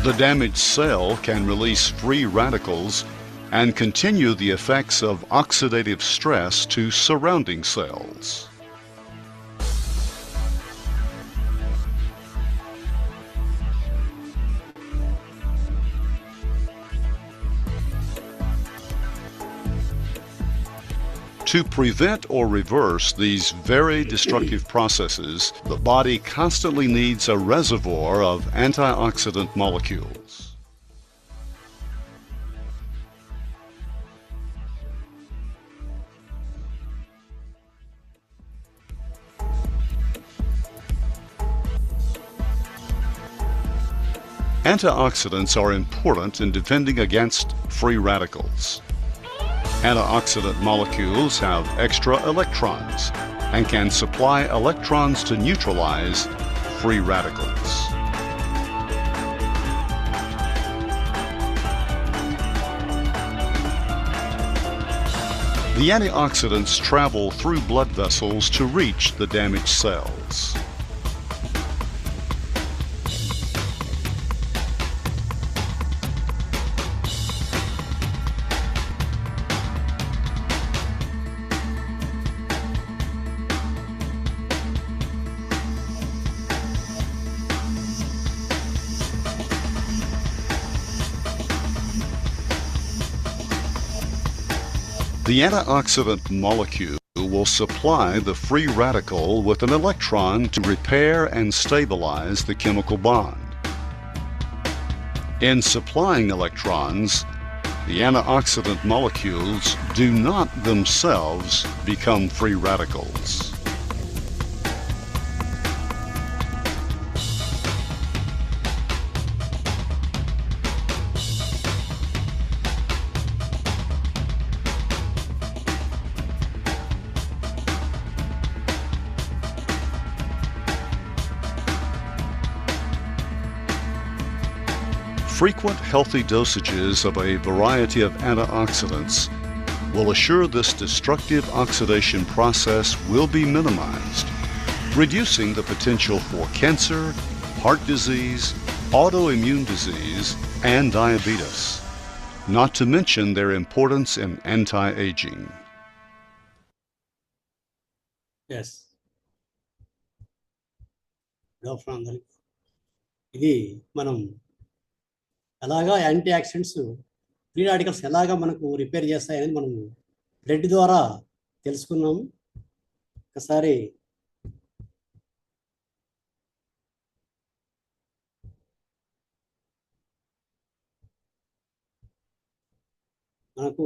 [SPEAKER 8] The damaged cell can release free radicals and continue the effects of oxidative stress to surrounding cells. To prevent or reverse these very destructive processes, the body constantly needs a reservoir of antioxidant molecules. Antioxidants are important in defending against free radicals. Antioxidant molecules have extra electrons and can supply electrons to neutralize free radicals. The antioxidants travel through blood vessels to reach the damaged cells. The antioxidant molecule will supply the free radical with an electron to repair and stabilize the chemical bond. In supplying electrons, the antioxidant molecules do not themselves become free radicals. Frequent healthy dosages of a variety of antioxidants will assure this destructive oxidation process will be minimized, reducing the potential for cancer, heart disease, autoimmune disease, and diabetes, not to mention their importance in anti-aging.
[SPEAKER 2] Yes doctor అందరికి ఇది మనం ఎలాగా anti oxidants free radicals ఎలాగా మనకు repair చేస్తాయని మనం blood ద్వారా తెలుసుకున్నాము. ఒకసారి మనకు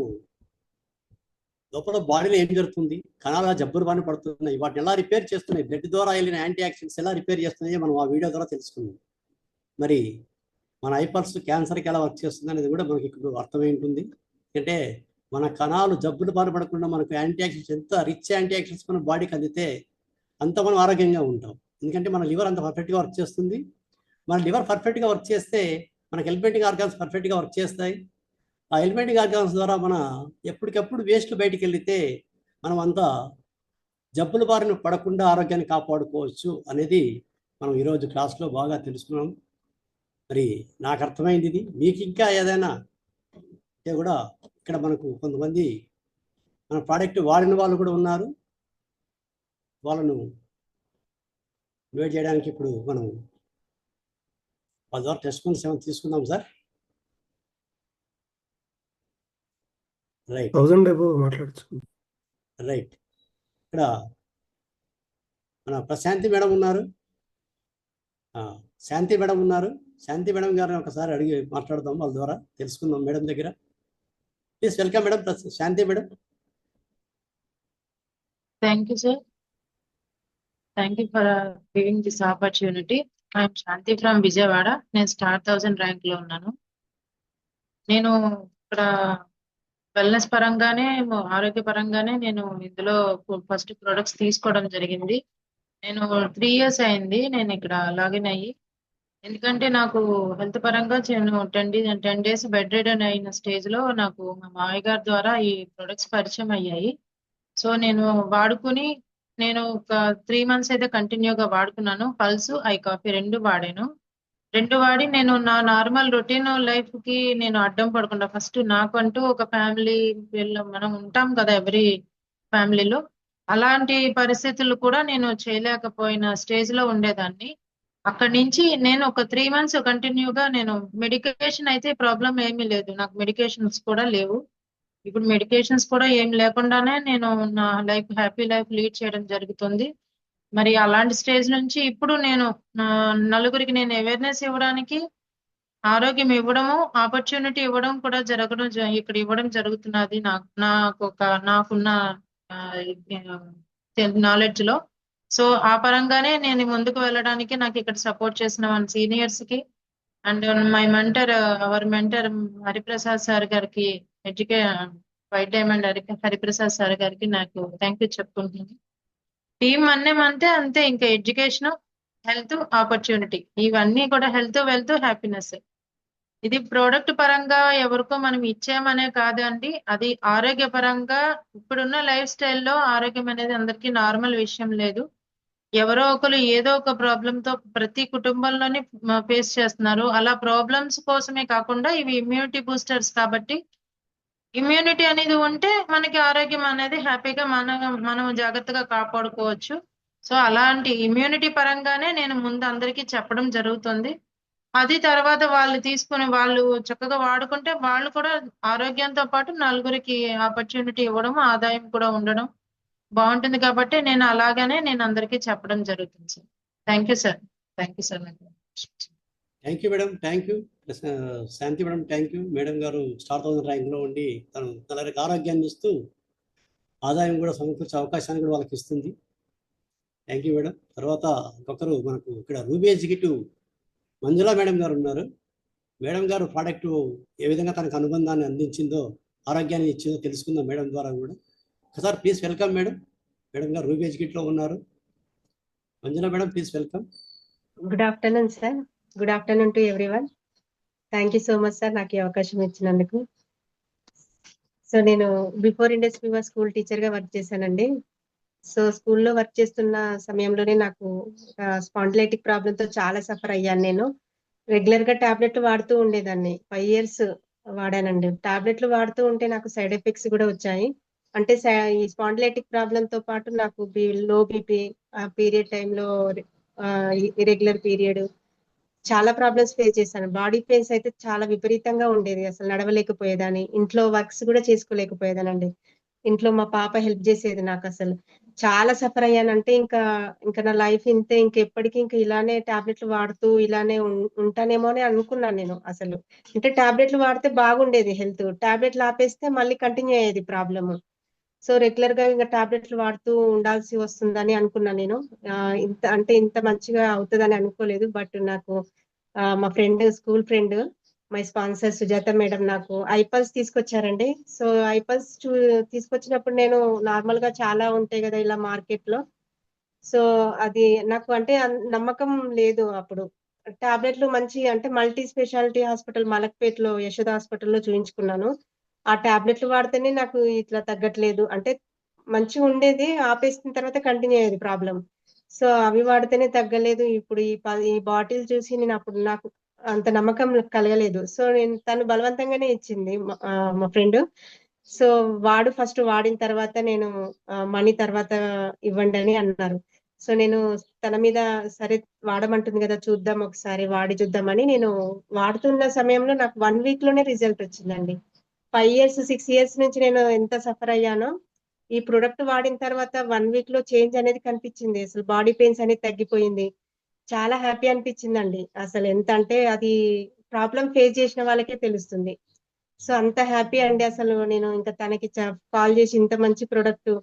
[SPEAKER 2] లోపల బాడీలో ఏం జరుగుతుంది, కణాల జబ్బులు బారిన పడుతున్నాయి, వాటిని ఎలా రిపేర్ చేస్తున్నాయి, బ్లడ్ ద్వారా వెళ్ళిన యాంటీ ఆక్సిడెంట్స్ ఎలా రిపేర్ చేస్తున్నాయి మనం ఆ వీడియో ద్వారా తెలుసుకున్నాం. మరి మన ఐపల్స్ క్యాన్సర్కి ఎలా వర్క్ చేస్తుంది అనేది కూడా మనకి ఇప్పుడు అర్థమై ఉంటుంది. అంటే మన కణాలు జబ్బులు బారిన పడకుండా మనకు యాంటీ ఆక్సిడెంట్స్ ఎంత రిచ్ యాంటీ ఆక్సిడెంట్స్ మన బాడీకి అందితే అంత మనం ఆరోగ్యంగా ఉంటాం. ఎందుకంటే మన లివర్ అంత పర్ఫెక్ట్గా వర్క్ చేస్తుంది. మన లివర్ పర్ఫెక్ట్గా వర్క్ చేస్తే మనకి హెల్పెటింగ్ ఆర్గాన్స్ పర్ఫెక్ట్గా వర్క్ చేస్తాయి. ఆ హెల్పెటింగ్ ఆర్గాన్స్ ద్వారా మన ఎప్పటికప్పుడు వేస్ట్ బయటికి వెళ్తే మనం అంతా జబ్బుల బారిన పడకుండా ఆరోగ్యాన్ని కాపాడుకోవచ్చు అనేది మనం ఈరోజు క్లాస్లో బాగా తెలుసుకున్నాం. మరి నాకు అర్థమైంది ఇది. మీకు ఇంకా ఏదైనా అంటే కూడా ఇక్కడ మనకు కొంతమంది మన ప్రోడక్ట్ వాడిన వాళ్ళు కూడా ఉన్నారు. వాళ్ళను ఇన్వైట్ చేయడానికి ఇప్పుడు మనం 10 రెస్పాన్స్ ఏమైనా తీసుకుందాం సార్. రైట్
[SPEAKER 1] 1000 above మాట్లాడచ్చు.
[SPEAKER 2] రైట్. ఇక్కడ మన ప్రశాంతి మేడం ఉన్నారు. శాంతి మేడం ఉన్నారు. శాంతి మేడం గారిని ఒకసారి అడిగి మాట్లాడదాం, వాళ్ళ ద్వారా తెలుసుకుందాం మేడం దగ్గర. Please welcome madam. Shanti madam.
[SPEAKER 9] Thank you, sir. Thank you for giving this opportunity. I am Shanti from Vijayawada. నేను Star 1000 ర్యాంక్ లో ఉన్నాను. నేను ఇక్కడ వెల్నెస్ పరంగానే ఆరోగ్య పరంగానే నేను ఇందులో ఫస్ట్ ప్రొడక్ట్స్ తీసుకోవడం జరిగింది. నేను 3 years అయింది నేను ఇక్కడ లాగిన్ అయ్యి. ఎందుకంటే నాకు హెల్త్ పరంగా నేను 10 days బెడ్ రిడన్ అయిన స్టేజ్ లో నాకు మా మామయ్య గారి ద్వారా ఈ ప్రొడక్ట్స్ పరిచయం అయ్యాయి. సో నేను వాడుకుని నేను ఒక 3 months అయితే కంటిన్యూగా వాడుకున్నాను. పల్స్ ఐ కాఫీ 2 వాడాను. 2 వాడి నేను నా నార్మల్ రొటీన్ లైఫ్ కి నేను అడ్డం పడకుండా ఫస్ట్ నాకంటూ ఒక ఫ్యామిలీ మనం ఉంటాం కదా ఎవరి ఫ్యామిలీలో, అలాంటి పరిస్థితులు కూడా నేను చేయలేకపోయిన స్టేజ్ లో ఉండేదాన్ని. అక్కడి నుంచి నేను ఒక 3 months కంటిన్యూగా నేను మెడికేషన్ అయితే ప్రాబ్లం ఏమీ లేదు, నాకు మెడికేషన్స్ కూడా లేవు. ఇప్పుడు మెడికేషన్స్ కూడా ఏం లేకుండానే నేను నా లైఫ్ హ్యాపీ లైఫ్ లీడ్ చేయడం జరుగుతుంది. మరి అలాంటి స్టేజ్ నుంచి ఇప్పుడు నేను నలుగురికి నేను అవేర్నెస్ ఇవ్వడానికి, ఆరోగ్యం ఇవ్వడము, ఆపర్చునిటీ ఇవ్వడం కూడా ఇక్కడ ఇవ్వడం జరుగుతున్నది నాకున్న నాలెడ్జ్ లో. సో ఆ పరంగానే నేను ముందుకు వెళ్ళడానికి నాకు ఇక్కడ సపోర్ట్ చేసిన మన సీనియర్స్ కి and my mentor our mentor Hariprasad sir గారికి, వైట్ డైమండ్ హరిప్రసాద్ సార్ గారికి నాకు థ్యాంక్ యూ చెప్పుకుంటున్నాను. టీమ్ అన్నేమంటే అంతే, ఇంకా ఎడ్యుకేషన్, హెల్త్, ఆపర్చునిటీ ఇవన్నీ కూడా హెల్త్, వెల్త్, హ్యాపీనెస్. ఇది ప్రోడక్ట్ పరంగా ఎవరికో మనం ఇచ్చామనే కాదండి, అది ఆరోగ్య పరంగా ఇప్పుడున్న లైఫ్ స్టైల్లో ఆరోగ్యం అనేది అందరికీ నార్మల్ విషయం లేదు. ఎవరో ఒకరు ఏదో ఒక ప్రాబ్లంతో ప్రతి కుటుంబంలోనే ఫేస్ చేస్తున్నారు. అలా ప్రాబ్లమ్స్ కోసమే కాకుండా ఇవి ఇమ్యూనిటీ బూస్టర్స్ కాబట్టి ఇమ్యూనిటీ అనేది ఉంటే మనకి ఆరోగ్యం అనేది హ్యాపీగా మనం జాగ్రత్తగా కాపాడుకోవచ్చు. సో అలాంటి ఇమ్యూనిటీ పరంగానే నేను ముందు అందరికీ చెప్పడం జరుగుతుంది. అది తర్వాత వాళ్ళు తీసుకుని వాళ్ళు చక్కగా వాడుకుంటే వాళ్ళు కూడా ఆరోగ్యంతో పాటు నలుగురికి ఆపర్చునిటీ ఇవ్వడం, ఆదాయం కూడా ఉండడం బాగుంటుంది. కాబట్టి నేను అలాగనే నేను అందరికీ చెప్పడం జరుగుతుంది sir. Thank you sir. Thank you sir.
[SPEAKER 2] Thank you madam, thank you. Shanti madam, thank you. Madam గారు స్టార్ 1000 ర్యాంక్లో ఉండి తను తనకి ఆరోగ్యాన్ని ఇస్తూ ఆదాయం కూడా సమకూర్చే అవకాశాన్ని కూడా వాళ్ళకి ఇస్తుంది. Thank you madam. తర్వాత ఇంకొకరు మనకు ఇక్కడ రూబీ ఎగ్జిక్యూటివ్ మంజులా మేడం గారు ఉన్నారు. మేడం గారు ప్రోడక్ట్ ఏ విధంగా తనకు అనుబంధాన్ని అందించిందో, ఆరోగ్యాన్ని ఇచ్చిందో తెలుసుకుందాం మేడం ద్వారా కూడా. ఒకసారి ప్లీజ్ వెల్కమ్ మేడం. మేడం గారు రూబీ ఎగ్జిక్యూటివ్లో ఉన్నారు. Manjula madam, please welcome.
[SPEAKER 10] Good afternoon sir. Good afternoon to everyone. Thank you so much sir నాకు ఈ అవకాశం ఇచ్చినందుకు. సో నేను బిఫోర్ ఇండస్ ఫీవర్ స్కూల్ టీచర్గా వర్క్ చేశానండి. సో స్కూల్లో వర్క్ చేస్తున్న సమయంలోనే నాకు స్పాండిలైటిక్ ప్రాబ్లంతో చాలా సఫర్ అయ్యాను. నేను రెగ్యులర్గా టాబ్లెట్లు వాడుతూ ఉండేదాన్ని. 5 years వాడానండి. టాబ్లెట్లు వాడుతూ ఉంటే నాకు సైడ్ ఎఫెక్ట్స్ కూడా వచ్చాయి. అంటే ఈ స్పాండిలైటిక్ ప్రాబ్లంతో పాటు నాకు లో బీపీ, పీరియడ్ టైంలో ఇరెగ్యులర్ పీరియడ్, చాలా ప్రాబ్లమ్స్ ఫేస్ చేశాను. బాడీ పెయిన్స్ అయితే చాలా విపరీతంగా ఉండేది. అసలు నడవలేకపోయేదాన్ని. ఇంట్లో వర్క్స్ కూడా చేసుకోలేకపోయేదానండి. ఇంట్లో మా పాప హెల్ప్ చేసేది నాకు. అసలు చాలా సఫర్ అయ్యానంటే ఇంకా నా లైఫ్ ఇంతే, ఇంకెప్పటికీ ఇంకా ఇలానే టాబ్లెట్లు వాడుతూ ఇలానే ఉంటానేమో అని అనుకున్నాను నేను. అసలు అంటే టాబ్లెట్లు వాడితే బాగుండేది హెల్త్, టాబ్లెట్లు ఆపేస్తే మళ్ళీ కంటిన్యూ అయ్యేది ప్రాబ్లమ్. సో రెగ్యులర్ గా ఇంకా టాబ్లెట్లు వాడుతూ ఉండాల్సి వస్తుందని అనుకున్నా నేను. ఇంత మంచిగా అవుతుందని అనుకోలేదు. బట్ నాకు మా friend, school friend, my sponsor Sujatha madam నాకు ఐపల్స్ తీసుకొచ్చారండి. సో ఐపల్స్ తీసుకొచ్చినప్పుడు నేను నార్మల్ గా చాలా ఉంటాయి కదా ఇలా మార్కెట్ లో. సో అది నాకు అంటే నమ్మకం లేదు అప్పుడు. టాబ్లెట్లు మంచి అంటే మల్టీ స్పెషాలిటీ హాస్పిటల్ మలక్పేటలో యశోద హాస్పిటల్లో చూయించుకున్నాను. ఆ టాబ్లెట్లు వాడితేనే నాకు ఇట్లా తగ్గట్లేదు. అంటే మంచిగా ఉండేది, ఆపేసిన తర్వాత కంటిన్యూ అయ్యేది ప్రాబ్లం. సో అవి వాడితేనే తగ్గలేదు. ఇప్పుడు ఈ బాటిల్ చూసి నేను అప్పుడు నాకు అంత నమ్మకం కలగలేదు. సో తను బలవంతంగానే ఇచ్చింది మా ఫ్రెండ్. సో ఫస్ట్ వాడిన తర్వాత నేను మనీ తర్వాత ఇవ్వండి అని అన్నారు. సో నేను తన మీద సరే వాడమంటుంది కదా చూద్దాం, ఒకసారి వాడి చూద్దామని నేను వాడుతున్న సమయంలో నాకు 1 week లోనే రిజల్ట్ వచ్చిందండి. 5 years 6 years నుంచి నేను ఎంత సఫర్ అయ్యానో ఈ ప్రొడక్ట్ వాడిన తర్వాత 1 week లో చేంజ్ అనేది కనిపించింది. అసలు బాడీ పెయిన్స్ అనేది తగ్గిపోయింది. చాలా హ్యాపీ అనిపించిందండి. అసలు ఎంత అంటే అది ప్రాబ్లం ఫేస్ చేసిన వాళ్ళకే తెలుస్తుంది. సో అంత హ్యాపీ అండి. అసలు నేను ఇంకా తనకి కాల్ చేసి ఇంత మంచి ప్రొడక్ట్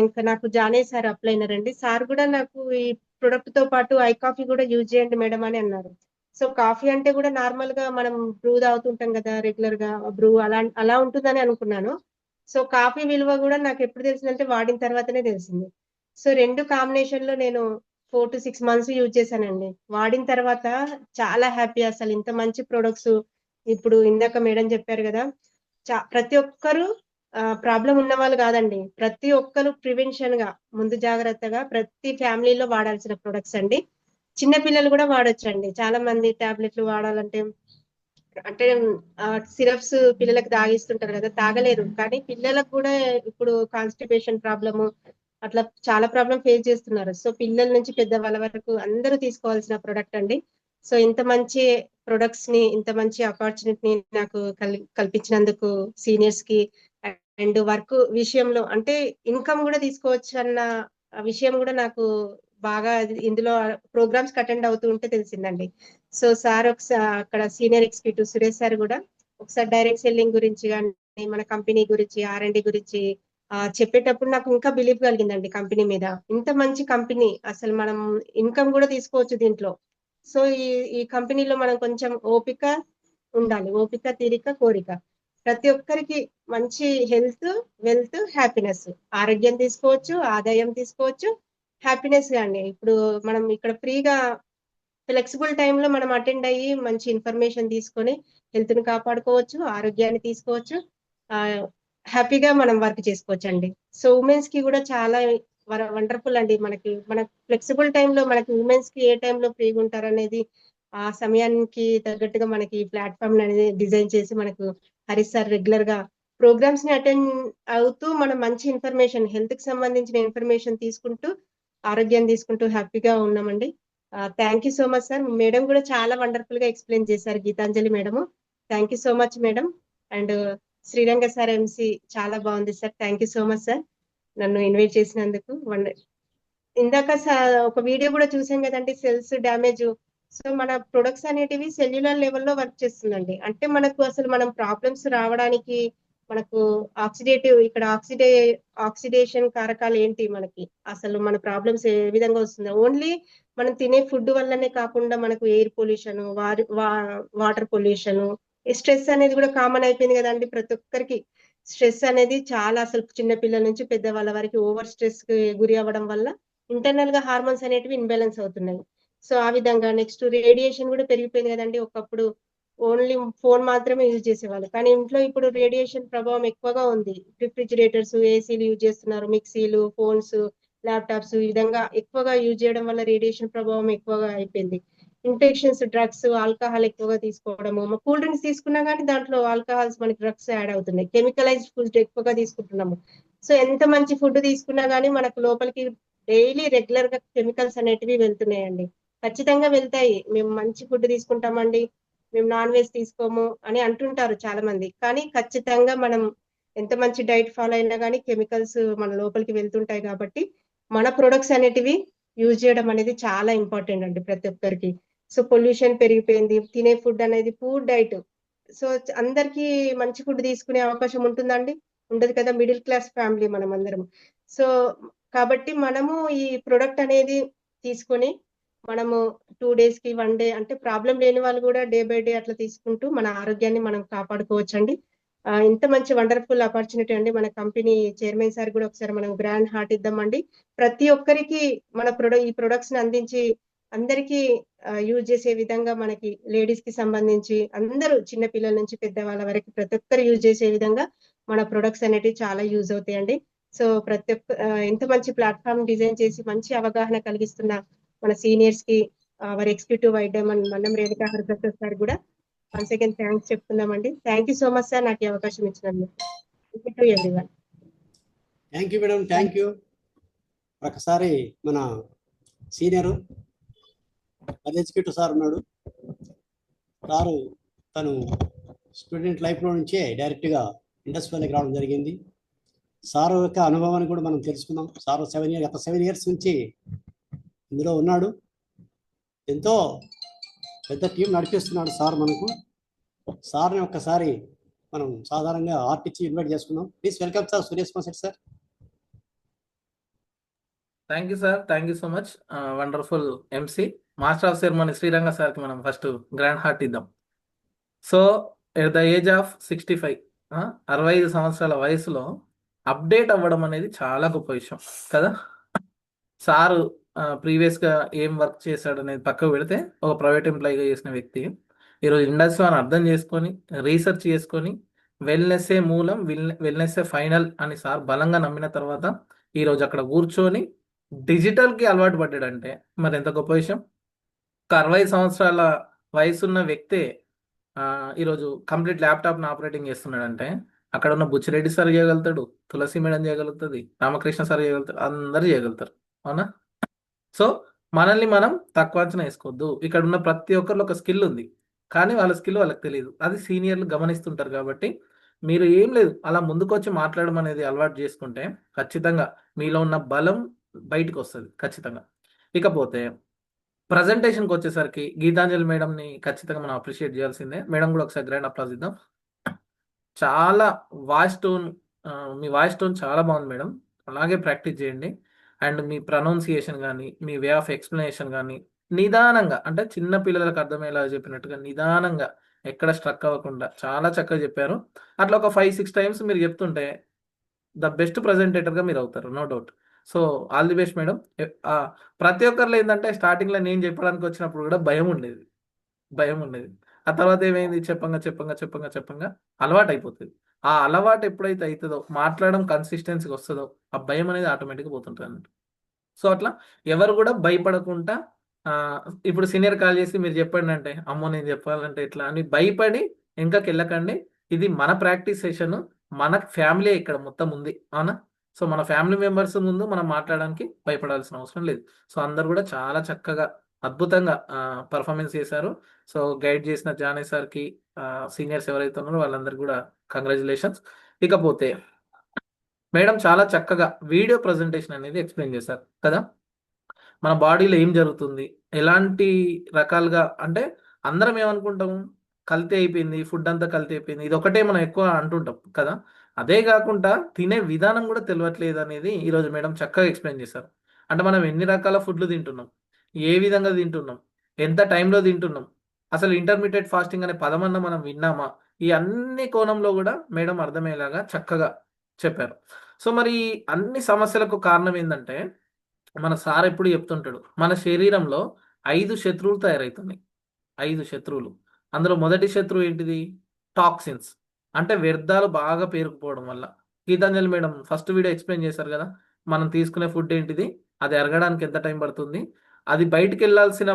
[SPEAKER 10] ఇంకా నాకు జానే సార్ అప్లైనర్ అండి. సార్ కూడా నాకు ఈ ప్రొడక్ట్ తో పాటు ఐ కాఫీ కూడా యూజ్ చేయండి మేడం అని అన్నారు. సో కాఫీ అంటే కూడా నార్మల్ గా మనం బ్రూ తాగుతుంటాం కదా రెగ్యులర్ గా, బ్రూ అలా ఉంటుందని అనుకున్నాను. సో కాఫీ విలువ కూడా నాకు ఎప్పుడు తెలిసిందంటే వాడిన తర్వాతనే తెలిసింది. సో 2 కాంబినేషన్ లో నేను 4 to 6 months యూజ్ చేశానండి. వాడిన తర్వాత చాలా హ్యాపీ. అసలు ఇంత మంచి ప్రొడక్ట్స్ ఇప్పుడు ఇందాక మేడం చెప్పారు కదా, ప్రతి ఒక్కరు ప్రాబ్లం ఉన్న వాళ్ళు కాదండి, ప్రతి ఒక్కరు ప్రివెన్షన్ గా ముందు జాగ్రత్తగా ప్రతి ఫ్యామిలీలో వాడాల్సిన ప్రొడక్ట్స్ అండి. చిన్న పిల్లలు కూడా వాడొచ్చండి. చాలా మంది టాబ్లెట్లు వాడాలంటే అంటే సిరప్స్ పిల్లలకు తాగిస్తుంటారు కదా, తాగలేరు. కానీ పిల్లలకు కూడా ఇప్పుడు కాన్స్టిపేషన్ ప్రాబ్లము అట్లా చాలా ప్రాబ్లం ఫేస్ చేస్తున్నారు. సో పిల్లల నుంచి పెద్దవాళ్ళ వరకు అందరూ తీసుకోవాల్సిన ప్రొడక్ట్ అండి. సో ఇంత మంచి ప్రొడక్ట్స్ ని, ఇంత మంచి ఆపర్చునిటీని నాకు కల్పించినందుకు సీనియర్స్ కి అండ్ వర్క్ విషయంలో అంటే ఇన్కమ్ కూడా తీసుకోవచ్చు అన్న విషయం కూడా నాకు బాగా ఇందులో ప్రోగ్రామ్స్ అటెండ్ అవుతూ ఉంటే తెలిసిందండి. సో సార్ ఒకసారి అక్కడ సీనియర్ ఎగ్జిక్యూటివ్ సురేష్ సార్ కూడా ఒకసారి డైరెక్ట్ సెల్లింగ్ గురించి కానీ మన కంపెనీ గురించి R&D గురించి చెప్పేటప్పుడు నాకు ఇంకా బిలీవ్ కలిగిందండి కంపెనీ మీద. ఇంత మంచి కంపెనీ, అసలు మనం ఇన్కమ్ కూడా తీసుకోవచ్చు దీంట్లో. సో ఈ కంపెనీలో మనం కొంచెం ఓపిక ఉండాలి. ఓపిక, తీరిక, కోరిక. ప్రతి ఒక్కరికి మంచి హెల్త్, వెల్త్, హ్యాపీనెస్, ఆరోగ్యం తీసుకోవచ్చు, ఆదాయం తీసుకోవచ్చు, హ్యాపీనెస్ అండి. ఇప్పుడు మనం ఇక్కడ ఫ్రీగా ఫ్లెక్సిబుల్ టైంలో మనం అటెండ్ అయ్యి మంచి ఇన్ఫర్మేషన్ తీసుకొని హెల్త్ ని కాపాడుకోవచ్చు, ఆరోగ్యాన్ని తీసుకోవచ్చు, హ్యాపీగా మనం వర్క్ చేసుకోవచ్చు అండి. సో ఉమెన్స్ కి కూడా చాలా వండర్ఫుల్ అండి. మన ఫ్లెక్సిబుల్ టైంలో మనకి ఉమెన్స్ కి ఏ టైంలో ఫ్రీగా ఉంటారు అనేది ఆ సమయానికి తగ్గట్టుగా మనకి ప్లాట్ఫామ్ అనేది డిజైన్ చేసి మనకు హరీష్ సార్ రెగ్యులర్ గా ప్రోగ్రామ్స్ ని అటెండ్ అవుతూ మనం మంచి ఇన్ఫర్మేషన్, హెల్త్ కి సంబంధించిన ఇన్ఫర్మేషన్ తీసుకుంటూ ఆరోగ్యాన్ని తీసుకుంటూ హ్యాపీగా ఉన్నామండి. Thank you so much sir. Madam కూడా చాలా వండర్ఫుల్ గా ఎక్స్ప్లెయిన్ చేశారు, Gitanjali madam. Thank you so much madam. And Sriranga sir MC చాలా బాగుంది సార్. Thank you so much sir నన్ను ఇన్వైట్ చేసినందుకు. ఇందాక ఒక వీడియో కూడా చూసాం కదండి, సెల్స్ డ్యామేజ్ సో మన ప్రొడక్ట్స్ అనేటివి సెల్యులర్ లెవెల్లో వర్క్ చేస్తుందండి. అంటే మనకు అసలు మనం ప్రాబ్లమ్స్ రావడానికి మనకు ఇక్కడ ఆక్సిడేషన్ కారకాలు ఏంటి మనకి అసలు మన ప్రాబ్లమ్స్ ఏ విధంగా వస్తుంది? ఓన్లీ మనం తినే ఫుడ్ వల్లనే కాకుండా మనకు air pollution, water pollution, stress అనేది కూడా కామన్ అయిపోయింది కదండి ప్రతి ఒక్కరికి. స్ట్రెస్ అనేది చాలా అసలు చిన్న పిల్లల నుంచి పెద్దవాళ్ళ వరకు ఓవర్ స్ట్రెస్ కి గురి అవ్వడం వల్ల ఇంటర్నల్ గా హార్మోన్స్ అనేటివి ఇన్బ్యాలెన్స్ అవుతున్నాయి. సో ఆ విధంగా నెక్స్ట్ రేడియేషన్ కూడా పెరిగిపోయింది కదండి. ఒకప్పుడు ఓన్లీ ఫోన్ మాత్రమే యూజ్ చేసేవాళ్ళు, కానీ ఇంట్లో ఇప్పుడు రేడియేషన్ ప్రభావం ఎక్కువగా ఉంది. రిఫ్రిజిరేటర్స్, ఏసీలు యూజ్ చేస్తున్నారు, మిక్సీలు, ఫోన్స్, ల్యాప్టాప్స్ ఈ విధంగా ఎక్కువగా యూజ్ చేయడం వల్ల రేడియేషన్ ప్రభావం ఎక్కువగా అయిపోయింది. ఇన్ఫెక్షన్స్, డ్రగ్స్, ఆల్కహాల్ ఎక్కువగా తీసుకోవడము, కూల్ డ్రింక్స్ తీసుకున్నా కానీ దాంట్లో ఆల్కహాల్స్ మనకి డ్రగ్స్ యాడ్ అవుతున్నాయి. కెమికలైజ్డ్ ఫుడ్ ఎక్కువగా తీసుకుంటున్నాము. సో ఎంత మంచి ఫుడ్ తీసుకున్నా కానీ మనకు లోపలికి డైలీ రెగ్యులర్ గా కెమికల్స్ అనేటివి వెళ్తున్నాయండి. ఖచ్చితంగా వెళ్తాయి. మేము మంచి ఫుడ్ తీసుకుంటామండి, మేము నాన్ వెజ్ తీసుకోము అని అంటుంటారు చాలా మంది, కానీ ఖచ్చితంగా మనం ఎంత మంచి డైట్ ఫాలో అయినా కానీ కెమికల్స్ మన లోపలికి వెళ్తుంటాయి. కాబట్టి మన ప్రొడక్ట్స్ అనేటివి యూజ్ చేయడం అనేది చాలా ఇంపార్టెంట్ అండి ప్రతి ఒక్కరికి. సో పొల్యూషన్ పెరిగిపోయింది, తినే ఫుడ్ అనేది పూర్ డైట్. సో అందరికి మంచి ఫుడ్ తీసుకునే అవకాశం ఉంటుందండి? ఉండదు కదా. మిడిల్ క్లాస్ ఫ్యామిలీ మనం అందరం. సో కాబట్టి మనము ఈ ప్రొడక్ట్ అనేది తీసుకొని మనము 2 days కి 1 day అంటే ప్రాబ్లం లేని వాళ్ళు కూడా డే బై డే అట్లా తీసుకుంటూ మన ఆరోగ్యాన్ని మనం కాపాడుకోవచ్చండి. ఇంత మంచి వండర్ఫుల్ ఆపర్చునిటీ అండి. మన కంపెనీ చైర్మన్ సార్ కూడా ఒకసారి మనం గ్రాండ్ హార్ట్ ఇద్దామండి. ప్రతి ఒక్కరికి మన ఈ ప్రొడక్ట్స్ ని అందించి అందరికీ యూజ్ చేసే విధంగా మనకి లేడీస్ కి సంబంధించి అందరూ చిన్న పిల్లల నుంచి పెద్దవాళ్ళ వరకు ప్రతి ఒక్కరు యూజ్ చేసే విధంగా మన ప్రొడక్ట్స్ అనేటివి చాలా యూజ్ అవుతాయండి. సో ప్రతి ఒక్క ఎంత మంచి ప్లాట్ఫామ్ డిజైన్ చేసి మంచి అవగాహన కలిగిస్తున్న మన సీనియర్స్ కి వారి ఎగ్జిక్యూటివ్ వైద్యం మన్నం రేణుకా హరిప్రసాద్ సార్ కూడా వన్స్ అగైన్ థ్యాంక్స్ చెప్తున్నామండి. Thank you so much sir నాకు ఈ అవకాశం ఇచ్చినందుకు. Thank you everyone.
[SPEAKER 2] Thank you madam, thank you. ఒకసారి మన సీనియరు ఎగ్జిక్యూటివ్ సార్ ఉన్నాడు. సారు తను స్టూడెంట్ లైఫ్లో నుంచే డైరెక్ట్గా ఇండస్ట్రీలోకి రావడం జరిగింది. సారు యొక్క అనుభవాన్ని కూడా మనం తెలుసుకుందాం. సారు గత 7 years నుంచి ఇందులో ఉన్నాడు. ఎంతో పెద్ద టీం నడిపిస్తున్నాడు సార్ మనకు. సార్ని ఒక్కసారి మనం సాధారణంగా ఆర్ట్ ఇచ్చి ఇన్వైట్ చేసుకుందాం. ప్లీజ్ వెల్కమ్ సార్ సురేష్ మాసెట్ sir.
[SPEAKER 11] Thank you sir, thank you so much. Wonderful MC master of ceremony Sriranga సార్కి మనం ఫస్ట్ గ్రాండ్ హార్ట్ ఇద్దాం. So at the age of 65, 65 సంవత్సరాల వయసులో అప్డేట్ అవ్వడం అనేది చాలా గొప్ప విషయం కదా. సారు ప్రీవియస్గా ఏం వర్క్ చేశాడు అనేది పక్కకు పెడితే ఒక ప్రైవేట్ ఎంప్లాయీగా చేసిన వ్యక్తి ఈరోజు ఇండస్ట్రీని అర్థం చేసుకొని రీసెర్చ్ చేసుకొని వెల్నెస్సే మూలం వెల్నెస్సే ఫైనల్ అని సార్ బలంగా నమ్మిన తర్వాత ఈరోజు అక్కడ కూర్చొని డిజిటల్కి అలవాటు పడ్డాడంటే మరి ఎంత గొప్ప విషయం. ఒక 65 సంవత్సరాల వయసున్న వ్యక్తే ఈరోజు కంప్లీట్ ల్యాప్టాప్ని ఆపరేటింగ్ చేస్తున్నాడంటే అక్కడ ఉన్న బుచ్చిరెడ్డి సార్ చేయగలుగుతాడు, తులసి మేడం చేయగలుగుతుంది, రామకృష్ణ సార్ చేయగలుగుతారు, అందరూ చేయగలుగుతారు. అవునా? సో మనల్ని మనం తక్కువ అంచనా వేసుకోవద్దు. ఇక్కడ ఉన్న ప్రతి ఒక్కరిలో ఒక స్కిల్ ఉంది, కానీ వాళ్ళ స్కిల్ వాళ్ళకి తెలియదు. అది సీనియర్లు గమనిస్తుంటారు. కాబట్టి మీరు ఏం లేదు, అలా ముందుకు వచ్చి మాట్లాడడం అనేది అలవాటు చేసుకుంటే ఖచ్చితంగా మీలో ఉన్న బలం బయటకు వస్తుంది ఖచ్చితంగా. ఇకపోతే ప్రజెంటేషన్కి వచ్చేసరికి గీతాంజలి మేడంని ఖచ్చితంగా మనం అప్రిషియేట్ చేయాల్సిందే. మేడం కూడా ఒకసారి గ్రాండ్ అప్లాజ్ ఇద్దాం. చాలా వాయిస్ టోన్, మీ వాయిస్ టోన్ చాలా బాగుంది మేడం. అలాగే ప్రాక్టీస్ చేయండి. అండ్ మీ ప్రొనౌన్సియేషన్ కానీ, మీ వే ఆఫ్ ఎక్స్ప్లెనేషన్ కానీ నిదానంగా, అంటే చిన్న పిల్లలకు అర్థమయ్యేలా చెప్పినట్టుగా నిదానంగా, ఎక్కడ స్ట్రక్ అవ్వకుండా చాలా చక్కగా చెప్పారు. అట్లా ఒక 5-6 times మీరు చెప్తుంటే ద బెస్ట్ ప్రజెంటేటర్గా మీరు అవుతారు, no doubt. So all the best madam. ప్రతి ఒక్కరిలో ఏంటంటే స్టార్టింగ్లో నేను చెప్పడానికి వచ్చినప్పుడు కూడా భయం ఉండేది. ఆ తర్వాత ఏమైంది, చెప్పంగా అలవాటు అయిపోతుంది. ఆ అలవాటు ఎప్పుడైతే అవుతుందో, మాట్లాడడం కన్సిస్టెన్సీకి వస్తుందో, ఆ భయం అనేది ఆటోమేటిక్గా పోతుంటుంది అన్నట్టు. సో అట్లా ఎవరు కూడా భయపడకుండా, ఇప్పుడు సీనియర్ కాల్ చేసి మీరు చెప్పండి అంటే అమ్మో నేను చెప్పాలంటే ఇట్లా అని భయపడి వెనకకి వెళ్ళకండి. ఇది మన ప్రాక్టీస్ సెషన్, మన ఫ్యామిలీ ఇక్కడ మొత్తం ఉంది. అవునా? సో మన ఫ్యామిలీ మెంబర్స్ ముందు మనం మాట్లాడడానికి భయపడాల్సిన అవసరం లేదు. సో అందరు కూడా చాలా చక్కగా అద్భుతంగా పర్ఫార్మెన్స్ చేశారు. సో గైడ్ చేసిన జానీ సార్కి, సీనియర్స్ ఎవరైతే ఉన్నారో వాళ్ళందరికీ కూడా కంగ్రాచులేషన్స్. ఇకపోతే మేడం చాలా చక్కగా వీడియో ప్రజెంటేషన్ అనేది ఎక్స్ప్లెయిన్ చేశారు కదా. మన బాడీలో ఏం జరుగుతుంది, ఎలాంటి రకాలుగా అంటే అందరం ఏమనుకుంటాము, కల్తీ అయిపోయింది, ఫుడ్ అంతా కల్తీ అయిపోయింది, ఇది ఒకటే మనం ఎక్కువ అంటుంటాం కదా. అదే కాకుండా తినే విధానం కూడా తెలియట్లేదు అనేది ఈరోజు మేడం చక్కగా ఎక్స్ప్లెయిన్ చేశారు. అంటే మనం ఎన్ని రకాల ఫుడ్లు తింటున్నాం, ఏ విధంగా తింటున్నాం, ఎంత టైంలో తింటున్నాం, అసలు ఇంటర్మీడియట్ ఫాస్టింగ్ అనే పదమన్నా మనం విన్నామా, ఈ అన్ని కోణంలో కూడా మేడం అర్థమయ్యేలాగా చక్కగా చెప్పారు. సో మరి ఈ అన్ని సమస్యలకు కారణం ఏంటంటే, మన సార్ ఎప్పుడు చెప్తుంటాడు, మన శరీరంలో 5 శత్రువులు తయారవుతున్నాయి. 5 శత్రువులు. అందులో మొదటి శత్రువు ఏంటిది? టాక్సిన్స్. అంటే వ్యర్థాలు బాగా పేరుకుపోవడం వల్ల. Gitanjali madam first video explain చేశారు కదా, మనం తీసుకునే ఫుడ్ ఏంటిది, అది అరగడానికి ఎంత టైం పడుతుంది, అది బయటికి వెళ్ళాల్సిన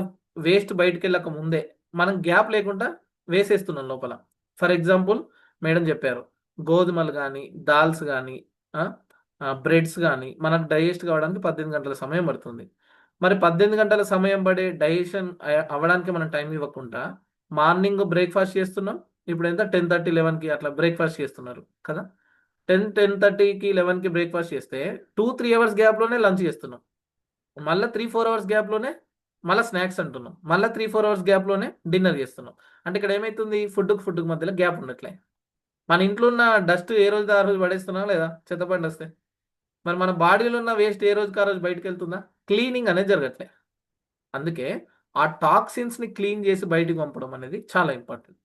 [SPEAKER 11] వేస్ట్ బయటికి వెళ్ళక ముందే మనం గ్యాప్ లేకుండా వేసేస్తున్నాం లోపల. ఫర్ ఎగ్జాంపుల్ మేడం చెప్పారు, గోధుమలు కానీ, దాల్స్ కానీ, బ్రెడ్స్ కానీ మనకు డైజెస్ట్ కావడానికి 18 గంటల సమయం పడుతుంది. మరి 18 గంటల సమయం పడే డైజెషన్ అవ్వడానికి మనం టైం ఇవ్వకుండా మార్నింగ్ బ్రేక్ఫాస్ట్ చేస్తున్నాం. ఇప్పుడు ఎంత 10:30, 11కి అట్లా బ్రేక్ఫాస్ట్ చేస్తున్నారు కదా. 10:30కి 11కి బ్రేక్ఫాస్ట్ చేస్తే 2-3 అవర్స్ గ్యాప్లోనే లంచ్ చేస్తున్నాం. మళ్ళీ 3-4 అవర్స్ గ్యాప్లోనే మళ్ళీ స్నాక్స్ అంటున్నాం. మళ్ళీ 3-4 అవర్స్ గ్యాప్లోనే డిన్నర్ చేస్తున్నాం. అంటే ఇక్కడ ఏమవుతుంది, ఫుడ్కి మధ్యలో గ్యాప్ ఉండట్లే. మన ఇంట్లో ఉన్న డస్ట్ ఏ రోజు ఆ రోజు పడేస్తున్నాం లేదా, చెత్తపండి వస్తే. మరి మన బాడీలో ఉన్న వేస్ట్ ఏ రోజుకి ఆ రోజు బయటకు వెళ్తుందా, క్లీనింగ్ అనేది జరగట్లే. అందుకే ఆ టాక్సిన్స్ని క్లీన్ చేసి బయటికి పంపడం అనేది చాలా ఇంపార్టెంట్.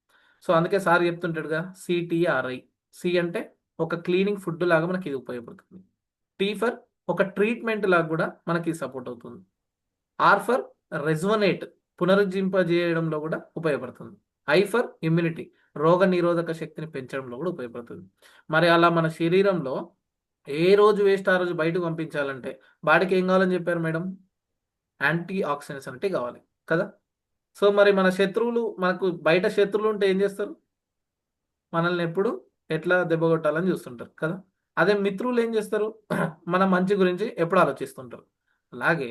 [SPEAKER 11] సో అందుకే సార్ చెప్తుంటాడుగా, CTRI. సి అంటే ఒక క్లీనింగ్ ఫుడ్ లాగా మనకి ఇది ఉపయోగపడుతుంది. T ఫర్ ఒక ట్రీట్మెంట్ లాగా కూడా మనకి సపోర్ట్ అవుతుంది. R ఫర్ రెజ్వనేట్, పునరుజ్జింపజేయడంలో కూడా ఉపయోగపడుతుంది. I ఫర్ ఇమ్యూనిటీ, రోగ నిరోధక శక్తిని పెంచడంలో కూడా ఉపయోగపడుతుంది. మరి అలా మన శరీరంలో ఏ రోజు వేస్ట్ ఆ రోజు బయటకు పంపించాలంటే బాడీకి ఏం కావాలని చెప్పారు మేడం, యాంటీ ఆక్సిడెంట్స్ అంటే కావాలి కదా. సో మరి మన శత్రువులు, మనకు బయట శత్రువులు ఉంటే ఏం చేస్తారు, మనల్ని ఎప్పుడు ఎట్లా దెబ్బ కొట్టాలని చూస్తుంటారు కదా. అదే మిత్రులు ఏం చేస్తారు, మన మంచి గురించి ఎప్పుడు ఆలోచిస్తుంటారు. అలాగే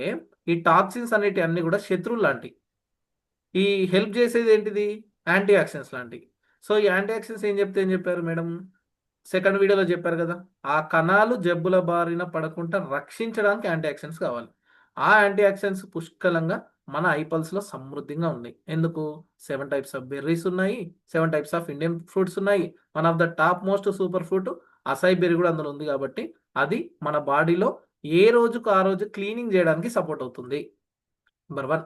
[SPEAKER 11] ఈ టాక్సిన్స్ అనేటి అన్ని కూడా శత్రువులు లాంటివి. ఈ హెల్ప్ చేసేది ఏంటిది, యాంటీ ఆక్సిడెంట్స్ లాంటివి. సో ఈ యాంటీ ఆక్సిడెంట్స్ ఏం చెప్పారు మేడం, సెకండ్ వీడియోలో చెప్పారు కదా, ఆ కణాలు జబ్బుల బారిన పడకుండా రక్షించడానికి యాంటీ ఆక్సిడెంట్స్ కావాలి. ఆ యాంటీ ఆక్సిడెంట్స్ పుష్కలంగా మన ఐపల్స్లో సమృద్ధిగా ఉన్నాయి. ఎందుకు, 7 టైప్స్ ఆఫ్ బెర్రీస్ ఉన్నాయి, 7 టైప్స్ ఆఫ్ ఇండియన్ ఫ్రూట్స్ ఉన్నాయి. One of the top most super fruit అసై berry కూడా అందులో ఉంది. కాబట్టి అది మన బాడీలో ఏ రోజుకు ఆ రోజు క్లీనింగ్ చేయడానికి సపోర్ట్ అవుతుంది. నెంబర్ 1.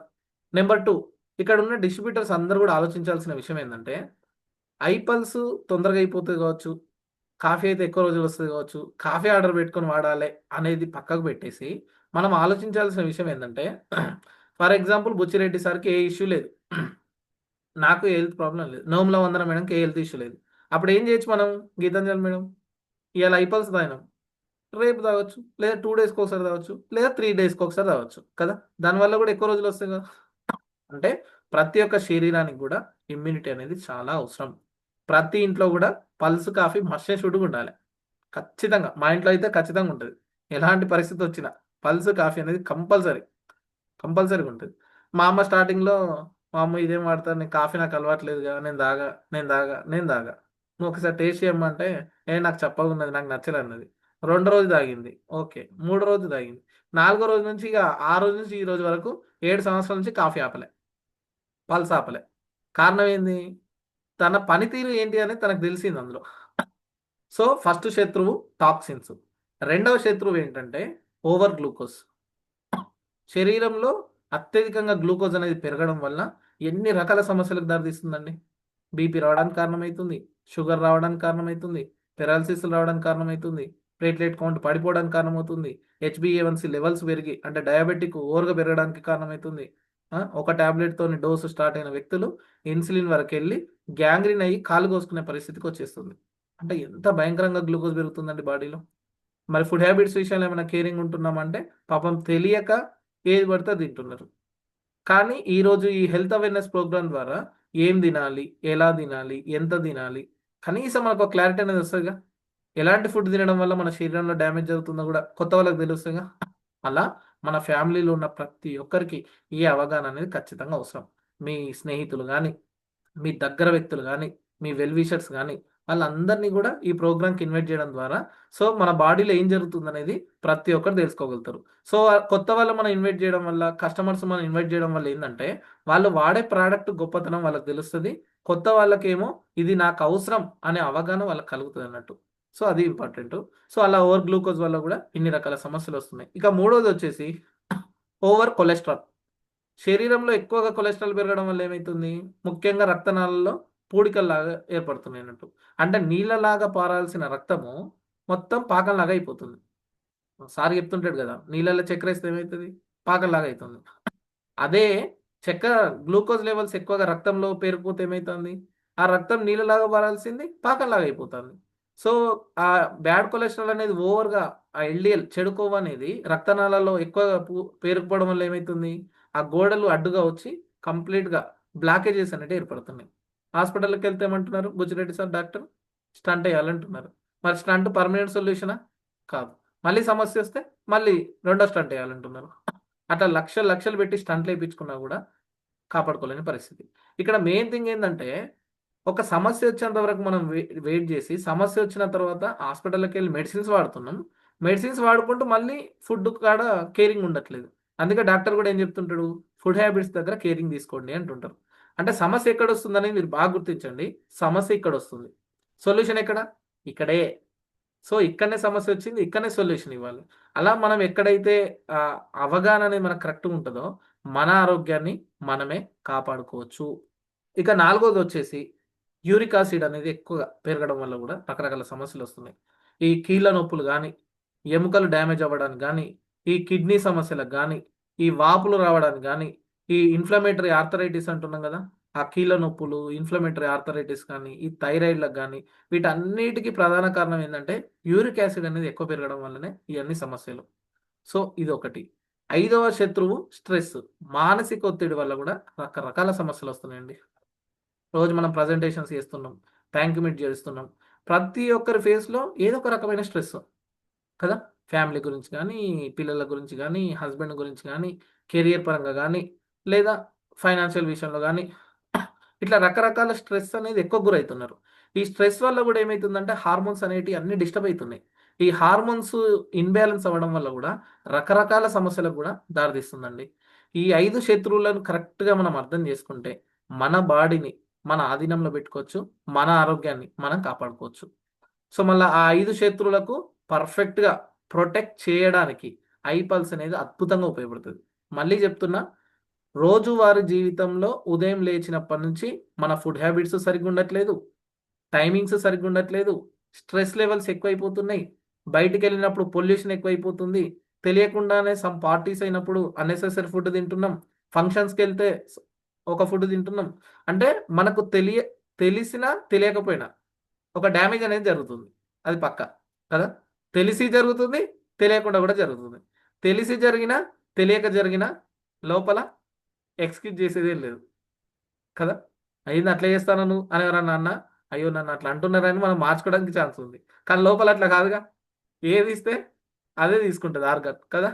[SPEAKER 11] నెంబర్ 2, ఇక్కడ ఉన్న డిస్ట్రిబ్యూటర్స్ అందరూ కూడా ఆలోచించాల్సిన విషయం ఏంటంటే, ఐపల్స్ తొందరగా అయిపోతుంది కావచ్చు, కాఫీ అయితే ఎక్కువ రోజులు వస్తుంది కావచ్చు, కాఫీ ఆర్డర్ పెట్టుకొని వాడాలి అనేది పక్కకు పెట్టేసి మనం ఆలోచించాల్సిన విషయం ఏంటంటే, ఫర్ ఎగ్జాంపుల్ బుచ్చిరెడ్డి సార్కి ఏ ఇష్యూ లేదు, నాకు ఏ హెల్త్ ప్రాబ్లం లేదు, నోముల వందన మేడంకి ఏ హెల్త్ ఇష్యూ లేదు. అప్పుడు ఏం చేయొచ్చు మనం, గీతాంజలి మేడం ఇవాళ ఐపల్స్ తాగినాం, రేపు తాగొచ్చు, లేదా 2 డేస్కి ఒకసారి తాగొచ్చు, లేదా 3 డేస్కి ఒకసారి తాగొచ్చు కదా. దానివల్ల కూడా ఎక్కువ రోజులు వస్తాయి కదా. అంటే ప్రతి ఒక్క శరీరానికి కూడా ఇమ్యూనిటీ అనేది చాలా అవసరం. ప్రతి ఇంట్లో కూడా పల్స్ కాఫీ మస్ట్ షుడ్గా ఉండాలి ఖచ్చితంగా. మా ఇంట్లో అయితే ఖచ్చితంగా ఉంటుంది. ఎలాంటి పరిస్థితి వచ్చినా పల్స్ కాఫీ అనేది కంపల్సరీగా ఉంటుంది. మా అమ్మ స్టార్టింగ్లో, మా అమ్మ ఇదేం వాడతారు, నేను కాఫీ నాకు అలవాట్లేదు కదా, నేను దాగా నువ్వు ఒకసారి టేస్ట్ చేయమంటే, నాకు చెప్పగా ఉన్నది, నాకు నచ్చలేదు అన్నది. 2వ రోజు తాగింది, ఓకే. 3వ రోజు తాగింది, 4వ రోజు నుంచి ఇక ఆ రోజు నుంచి ఈ రోజు వరకు 7 సంవత్సరాల నుంచి కాఫీ ఆపలే, పల్స్ ఆపలే. కారణం ఏంది, తన పనితీరు ఏంటి అనేది తనకు తెలిసింది అందులో. సో ఫస్ట్ శత్రువు టాక్సిన్స్. 2వ శత్రువు ఏంటంటే ఓవర్ గ్లూకోజ్. శరీరంలో అత్యధికంగా గ్లూకోజ్ అనేది పెరగడం వల్ల ఎన్ని రకాల సమస్యలకు దారితీస్తుందండి. బీపీ రావడానికి కారణమవుతుంది, షుగర్ రావడానికి కారణమవుతుంది, పెరాలసిస్ రావడానికి కారణమవుతుంది, ప్లేట్లెట్ కౌంట్ పడిపోవడానికి కారణమవుతుంది, HbA1c లెవెల్స్ పెరిగి అంటే డయాబెటిక్ ఓవర్గా పెరగడానికి కారణమవుతుంది. ఒక టాబ్లెట్తో డోసు స్టార్ట్ అయిన వ్యక్తులు ఇన్సులిన్ వరకు వెళ్ళి గ్యాంగ్రీన్ అయ్యి కాలు కోసుకునే పరిస్థితికి వచ్చేస్తుంది. అంటే ఎంత భయంకరంగా గ్లూకోజ్ పెరుగుతుందండి బాడీలో. మరి ఫుడ్ హ్యాబిట్స్ విషయంలో ఏమైనా కేరింగ్ ఉంటున్నామంటే పాపం తెలియక ఏది పడితే తింటున్నారు. కానీ ఈరోజు ఈ హెల్త్ అవేర్నెస్ ప్రోగ్రామ్ ద్వారా ఏం తినాలి, ఎలా తినాలి, ఎంత తినాలి, కనీసం మనకు క్లారిటీ అనేది వస్తుందిగా. ఎలాంటి ఫుడ్ తినడం వల్ల మన శరీరంలో డ్యామేజ్ జరుగుతుందో కూడా కొత్త వాళ్ళకి తెలుస్తుందిగా. అలా మన ఫ్యామిలీలో ఉన్న ప్రతి ఒక్కరికి ఈ అవగాహన అనేది ఖచ్చితంగా అవసరం. మీ స్నేహితులు కానీ, మీ దగ్గర వ్యక్తులు కానీ, మీ వెల్ విషర్స్ కానీ వాళ్ళందరినీ కూడా ఈ ప్రోగ్రామ్కి ఇన్వైట్ చేయడం ద్వారా సో మన బాడీలో ఏం జరుగుతుంది అనేది ప్రతి ఒక్కరు తెలుసుకోగలుగుతారు. సో కొత్త వాళ్ళు మనం ఇన్వైట్ చేయడం వల్ల, కస్టమర్స్ మనం ఇన్వైట్ చేయడం వల్ల ఏంటంటే వాళ్ళు వాడే ప్రోడక్ట్ గొప్పతనం వాళ్ళకి తెలుస్తుంది. కొత్త వాళ్ళకేమో ఇది నాకు అవసరం అనే అవగాహన వాళ్ళకి కలుగుతుంది అన్నట్టు. సో అది ఇంపార్టెంట్. సో అలా ఓవర్ గ్లూకోజ్ వల్ల కూడా ఇన్ని రకాల సమస్యలు వస్తున్నాయి. ఇక మూడోది వచ్చేసి ఓవర్ కొలెస్ట్రాల్. శరీరంలో ఎక్కువగా కొలెస్ట్రాల్ పెరగడం వల్ల ఏమవుతుంది, ముఖ్యంగా రక్తనాళాల్లో పూడికల్లాగా ఏర్పడుతున్నాయి అన్నట్టు. అంటే నీళ్ళలాగా పారాల్సిన రక్తము మొత్తం పాకంలాగా అయిపోతుంది. సార్ చెప్తుంటాడు కదా, నీళ్ళల్లో చక్కెర వేస్తే ఏమవుతుంది, పాకంలాగా అవుతుంది. అదే చక్కెర గ్లూకోజ్ లెవెల్స్ ఎక్కువగా రక్తంలో పేరుకుపోతే ఏమవుతుంది, ఆ రక్తం నీళ్ళలాగా పారాల్సింది పాకంలాగా అయిపోతుంది. సో ఆ బ్యాడ్ కొలెస్ట్రాల్ అనేది ఓవర్గా, ఆ ఎల్డిఎల్ చెడు కొవ్వు అనేది రక్తనాళాల్లో ఎక్కువగా పేరుకుపోవడం వల్ల ఏమవుతుంది, ఆ గోడలు అడ్డుగా వచ్చి కంప్లీట్గా బ్లాకేజెస్ అనేవి ఏర్పడుతున్నాయి. హాస్పిటల్కి వెళ్తే ఏమంటున్నారు, బుచ్చిరెడ్డి సార్ డాక్టర్ స్టంట్ వేయాలంటున్నారు. మరి స్టంట్ పర్మనెంట్ సొల్యూషనా కాదు, మళ్ళీ సమస్య వస్తే మళ్ళీ రెండో స్టంట్ వేయాలంటున్నారు. అట్లా లక్షలు లక్షలు పెట్టి స్టంట్లు వేయించుకున్నా కూడా కాపాడుకోలేని పరిస్థితి. ఇక్కడ మెయిన్ థింగ్ ఏంటంటే ఒక సమస్య వచ్చేంత వరకు మనం వెయిట్ చేసి, సమస్య వచ్చిన తర్వాత హాస్పిటల్కి వెళ్ళి మెడిసిన్స్ వాడుతున్నాం. మెడిసిన్స్ వాడుకుంటూ మళ్ళీ ఫుడ్ కాడ కేరింగ్ ఉండట్లేదు. అందుకే డాక్టర్ కూడా ఏం చెప్తుంటాడు, ఫుడ్ హ్యాబిట్స్ దగ్గర కేరింగ్ తీసుకోండి అంటుంటారు. అంటే సమస్య ఎక్కడ వస్తుందని మీరు బాగా గుర్తించండి. సమస్య ఇక్కడ వస్తుంది, సొల్యూషన్ ఎక్కడ, ఇక్కడే. సో ఇక్కడనే సమస్య వచ్చింది, ఇక్కడనే సొల్యూషన్ ఇవ్వాలి. అలా మనం ఎక్కడైతే అవగాహన అనేది మనకు కరెక్ట్గా ఉంటుందో మన ఆరోగ్యాన్ని మనమే కాపాడుకోవచ్చు. ఇక నాలుగోది వచ్చేసి యూరిక్ యాసిడ్ అనేది ఎక్కువగా పెరగడం వల్ల కూడా రకరకాల సమస్యలు వస్తున్నాయి. ఈ కీళ్ళ నొప్పులు కానీ, ఎముకలు డ్యామేజ్ అవ్వడానికి కానీ, ఈ కిడ్నీ సమస్యలకు కానీ, ఈ వాపులు రావడానికి కానీ, ఈ ఇన్ఫ్లమేటరీ ఆర్థరైటిస్ అంటున్నాం కదా, ఆ కీళ్ళ నొప్పులు, ఇన్ఫ్లమేటరీ ఆర్థరైటిస్ కానీ, ఈ థైరాయిడ్లకు కానీ, వీటన్నిటికీ ప్రధాన కారణం ఏంటంటే యూరిక్ యాసిడ్ అనేది ఎక్కువ పెరగడం వల్లనే ఇవన్నీ సమస్యలు. సో ఇది ఒకటి. ఐదవ శత్రువు స్ట్రెస్. మానసిక ఒత్తిడి వల్ల కూడా రకరకాల సమస్యలు వస్తున్నాయండి. రోజు మనం ప్రజెంటేషన్స్ చేస్తున్నాం, థ్యాంక్ యూ మీట్ చేస్తున్నాం, ప్రతి ఒక్కరి ఫేస్లో ఏదో ఒక రకమైన స్ట్రెస్ కదా. ఫ్యామిలీ గురించి కానీ, పిల్లల గురించి కానీ, హస్బెండ్ గురించి కానీ, కెరియర్ పరంగా కానీ, లేదా ఫైనాన్షియల్ విషయంలో కానీ, ఇట్లా రకరకాల స్ట్రెస్ అనేది ఎక్కువ గురవుతున్నారు. ఈ స్ట్రెస్ వల్ల కూడా ఏమవుతుందంటే హార్మోన్స్ అనేటివి అన్ని డిస్టర్బ్ అవుతున్నాయి. ఈ హార్మోన్స్ ఇన్బ్యాలెన్స్ అవ్వడం వల్ల కూడా రకరకాల సమస్యలకు కూడా దారితీస్తుందండి. ఈ 5 శత్రువులను కరెక్ట్గా మనం అర్థం చేసుకుంటే మన బాడీని మన ఆధీనంలో పెట్టుకోవచ్చు, మన ఆరోగ్యాన్ని మనం కాపాడుకోవచ్చు. సో మళ్ళీ ఆ 5 శత్రువులకు పర్ఫెక్ట్గా ప్రొటెక్ట్ చేయడానికి ఐపల్స్ అనేది అద్భుతంగా ఉపయోగపడుతుంది. మళ్ళీ చెప్తున్నా, రోజువారీ జీవితంలో ఉదయం లేచినప్పటి నుంచి మన ఫుడ్ హ్యాబిట్స్ సరిగ్గా ఉండట్లేదు, టైమింగ్స్ సరిగ్గా ఉండట్లేదు, స్ట్రెస్ లెవెల్స్ ఎక్కువైపోతున్నాయి, బయటికి వెళ్ళినప్పుడు పొల్యూషన్ ఎక్కువైపోతుంది, తెలియకుండానే సమ్ పార్టీస్ అయినప్పుడు అన్నెసెసరీ ఫుడ్ తింటున్నాం, ఫంక్షన్స్కి వెళ్తే ఒక ఫుడ్ తింటున్నాం. అంటే మనకు తెలిసినా తెలియకపోయినా ఒక డ్యామేజ్ అనేది జరుగుతుంది, అది పక్కా కదా. తెలిసి జరుగుతుంది, తెలియకుండా కూడా జరుగుతుంది. తెలిసి జరిగినా తెలియక జరిగినా లోపల ఎక్స్క్యూజ్ చేసేదే లేదు కదా. అయ్యింది అట్లా చేస్తాను అని ఎవరన్నా అన్నా, అయ్యో నన్ను అట్లా అంటున్నారని మనం మార్చుకోవడానికి ఛాన్స్ ఉంది. కానీ లోపల అట్లా కాదుగా, ఏది ఇస్తే అదే తీసుకుంటుంది ఆర్గాన్ కదా.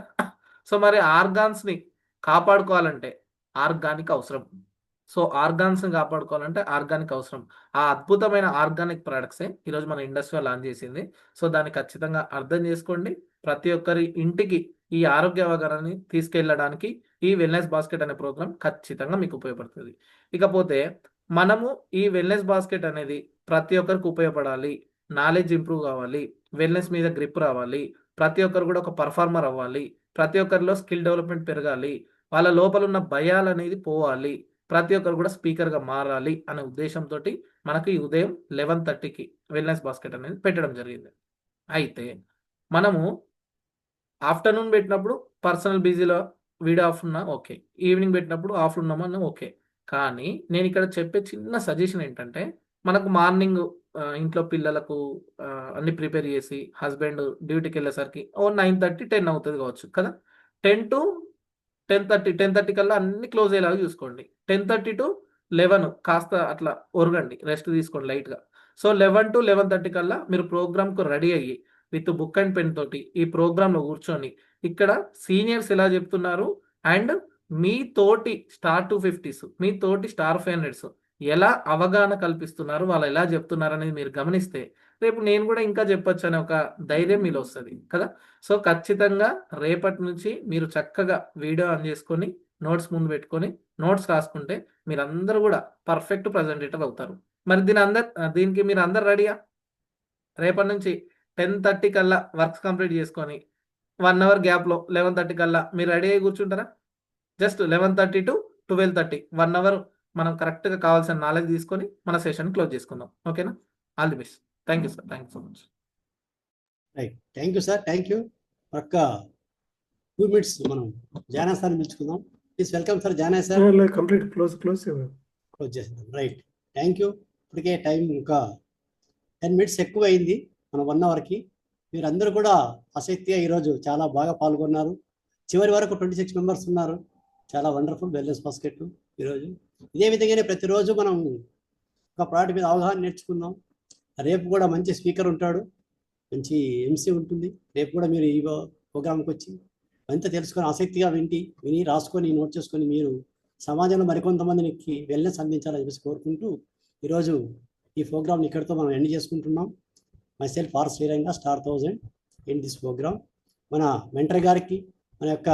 [SPEAKER 11] సో మరి ఆర్గాన్స్ని కాపాడుకోవాలంటే ఆర్గానిక్ అవసరం. సో ఆర్గాన్స్ని కాపాడుకోవాలంటే ఆర్గానిక్ అవసరం. ఆ అద్భుతమైన ఆర్గానిక్ ప్రోడక్ట్సే ఈరోజు మన ఇండస్ట్రీలో లాంచ్ చేసింది. సో దాన్ని ఖచ్చితంగా అర్థం చేసుకోండి. ప్రతి ఒక్కరి ఇంటికి ఈ ఆరోగ్య అవగాహనని తీసుకెళ్ళడానికి ఈ వెల్నెస్ బాస్కెట్ అనే ప్రోగ్రామ్ ఖచ్చితంగా మీకు ఉపయోగపడుతుంది. ఇకపోతే మనము ఈ వెల్నెస్ బాస్కెట్ అనేది ప్రతి ఒక్కరికి ఉపయోగపడాలి, నాలెడ్జ్ ఇంప్రూవ్ కావాలి, వెల్నెస్ మీద గ్రిప్ రావాలి, ప్రతి ఒక్కరు కూడా ఒక పర్ఫార్మర్ అవ్వాలి, ప్రతి ఒక్కరిలో స్కిల్ డెవలప్మెంట్ పెరగాలి, వాళ్ళ లోపల ఉన్న భయాలు అనేది పోవాలి, ప్రతి ఒక్కరు కూడా స్పీకర్గా మారాలి అనే ఉద్దేశంతో మనకు ఈ ఉదయం 11:30కి వెల్నెస్ బాస్కెట్ అనేది పెట్టడం జరిగింది. అయితే మనము ఆఫ్టర్నూన్ పెట్టినప్పుడు పర్సనల్ బిజీలో వీడియో ఆఫ్ ఉన్నా ఓకే, ఈవినింగ్ పెట్టినప్పుడు ఆఫ్ ఉన్నామన్నా ఓకే. కానీ నేను ఇక్కడ చెప్పే చిన్న సజెషన్ ఏంటంటే, మనకు మార్నింగ్ ఇంట్లో పిల్లలకు అన్ని ప్రిపేర్ చేసి హస్బెండ్ డ్యూటీకి వెళ్ళేసరికి 9:30, 10 అవుతుంది కావచ్చు కదా. 10 to 10:30, 10:30 కల్లా అన్ని క్లోజ్ అయ్యేలాగా చూసుకోండి. 10:30 to 11 కాస్త అట్లా ఒరగండి, రెస్ట్ తీసుకోండి లైట్గా. సో 11 to 11:30 కల్లా మీరు ప్రోగ్రామ్కు రెడీ అయ్యి విత్ బుక్ అండ్ పెన్ తోటి ఈ ప్రోగ్రాంలో కూర్చొని ఇక్కడ సీనియర్స్ ఎలా చెప్తున్నారు అండ్ మీ తోటి స్టార్ 250s, మీ తోటి స్టార్ 500s ఎలా అవగాహన కల్పిస్తున్నారు, వాళ్ళు ఎలా చెప్తున్నారు అనేది మీరు గమనిస్తే రేపు నేను కూడా ఇంకా చెప్పొచ్చు అనే ఒక ధైర్యం మీలో వస్తుంది కదా. సో ఖచ్చితంగా రేపటి నుంచి మీరు చక్కగా వీడియో ఆన్ చేసుకొని నోట్స్ ముందు పెట్టుకొని నోట్స్ రాసుకుంటే మీరందరూ కూడా పర్ఫెక్ట్ ప్రజెంటేటర్ అవుతారు. మరి దీనికి మీరు అందరు రెడీయా? రేపటి నుంచి 10:30 కల్లా వర్క్స్ కంప్లీట్ చేసుకొని 1 అవర్ గ్యాప్లో 11:30 కల్లా మీరు రెడీ అయ్యి కూర్చుంటారా? జస్ట్ 11:30 to 12:30 1 అవర్ మనం కరెక్ట్గా కావాల్సిన నాలెడ్జ్ తీసుకొని మన సెషన్ క్లోజ్ చేసుకుందాం. ఓకేనా? All the best. Thank you sir. Thank you so much.
[SPEAKER 2] Right, thank you sir, thank you. ఒక్క 2 minutes మనం జానా సార్ని పిలుచుకుందాం. Please welcome sir. Jana sir
[SPEAKER 1] complete close
[SPEAKER 2] close చేద్దాం. Right, thank you. ఇప్పటికే టైం ఇంకా 10 minutes ఎక్కువ అయింది మన 1 అవర్కి. మీరందరూ కూడా ఆసక్తిగా ఈరోజు చాలా బాగా పాల్గొన్నారు. చివరి వరకు 26 members ఉన్నారు. చాలా వండర్ఫుల్ వెల్నెస్ బాస్కెట్ ఈరోజు. ఇదే విధంగానే ప్రతిరోజు మనం ఒక ప్రోడక్ట్ మీద అవగాహన నేర్చుకుందాం. రేపు కూడా మంచి స్పీకర్ ఉంటాడు, మంచి ఎంసీ ఉంటుంది. రేపు కూడా మీరు ఈ ప్రోగ్రామ్కి వచ్చి అంత తెలుసుకొని ఆసక్తిగా విని రాసుకొని నోట్ చేసుకొని మీరు సమాజంలో మరికొంతమందికి వెల్నెస్ అందించాలని చెప్పేసి కోరుకుంటూ ఈరోజు ఈ ప్రోగ్రామ్ని ఇక్కడితో మనం ఎండ్ చేసుకుంటున్నాం. Myself R Sriranga, Star 1000 in this programme. మన మెంటర్ గారికి, మన యొక్క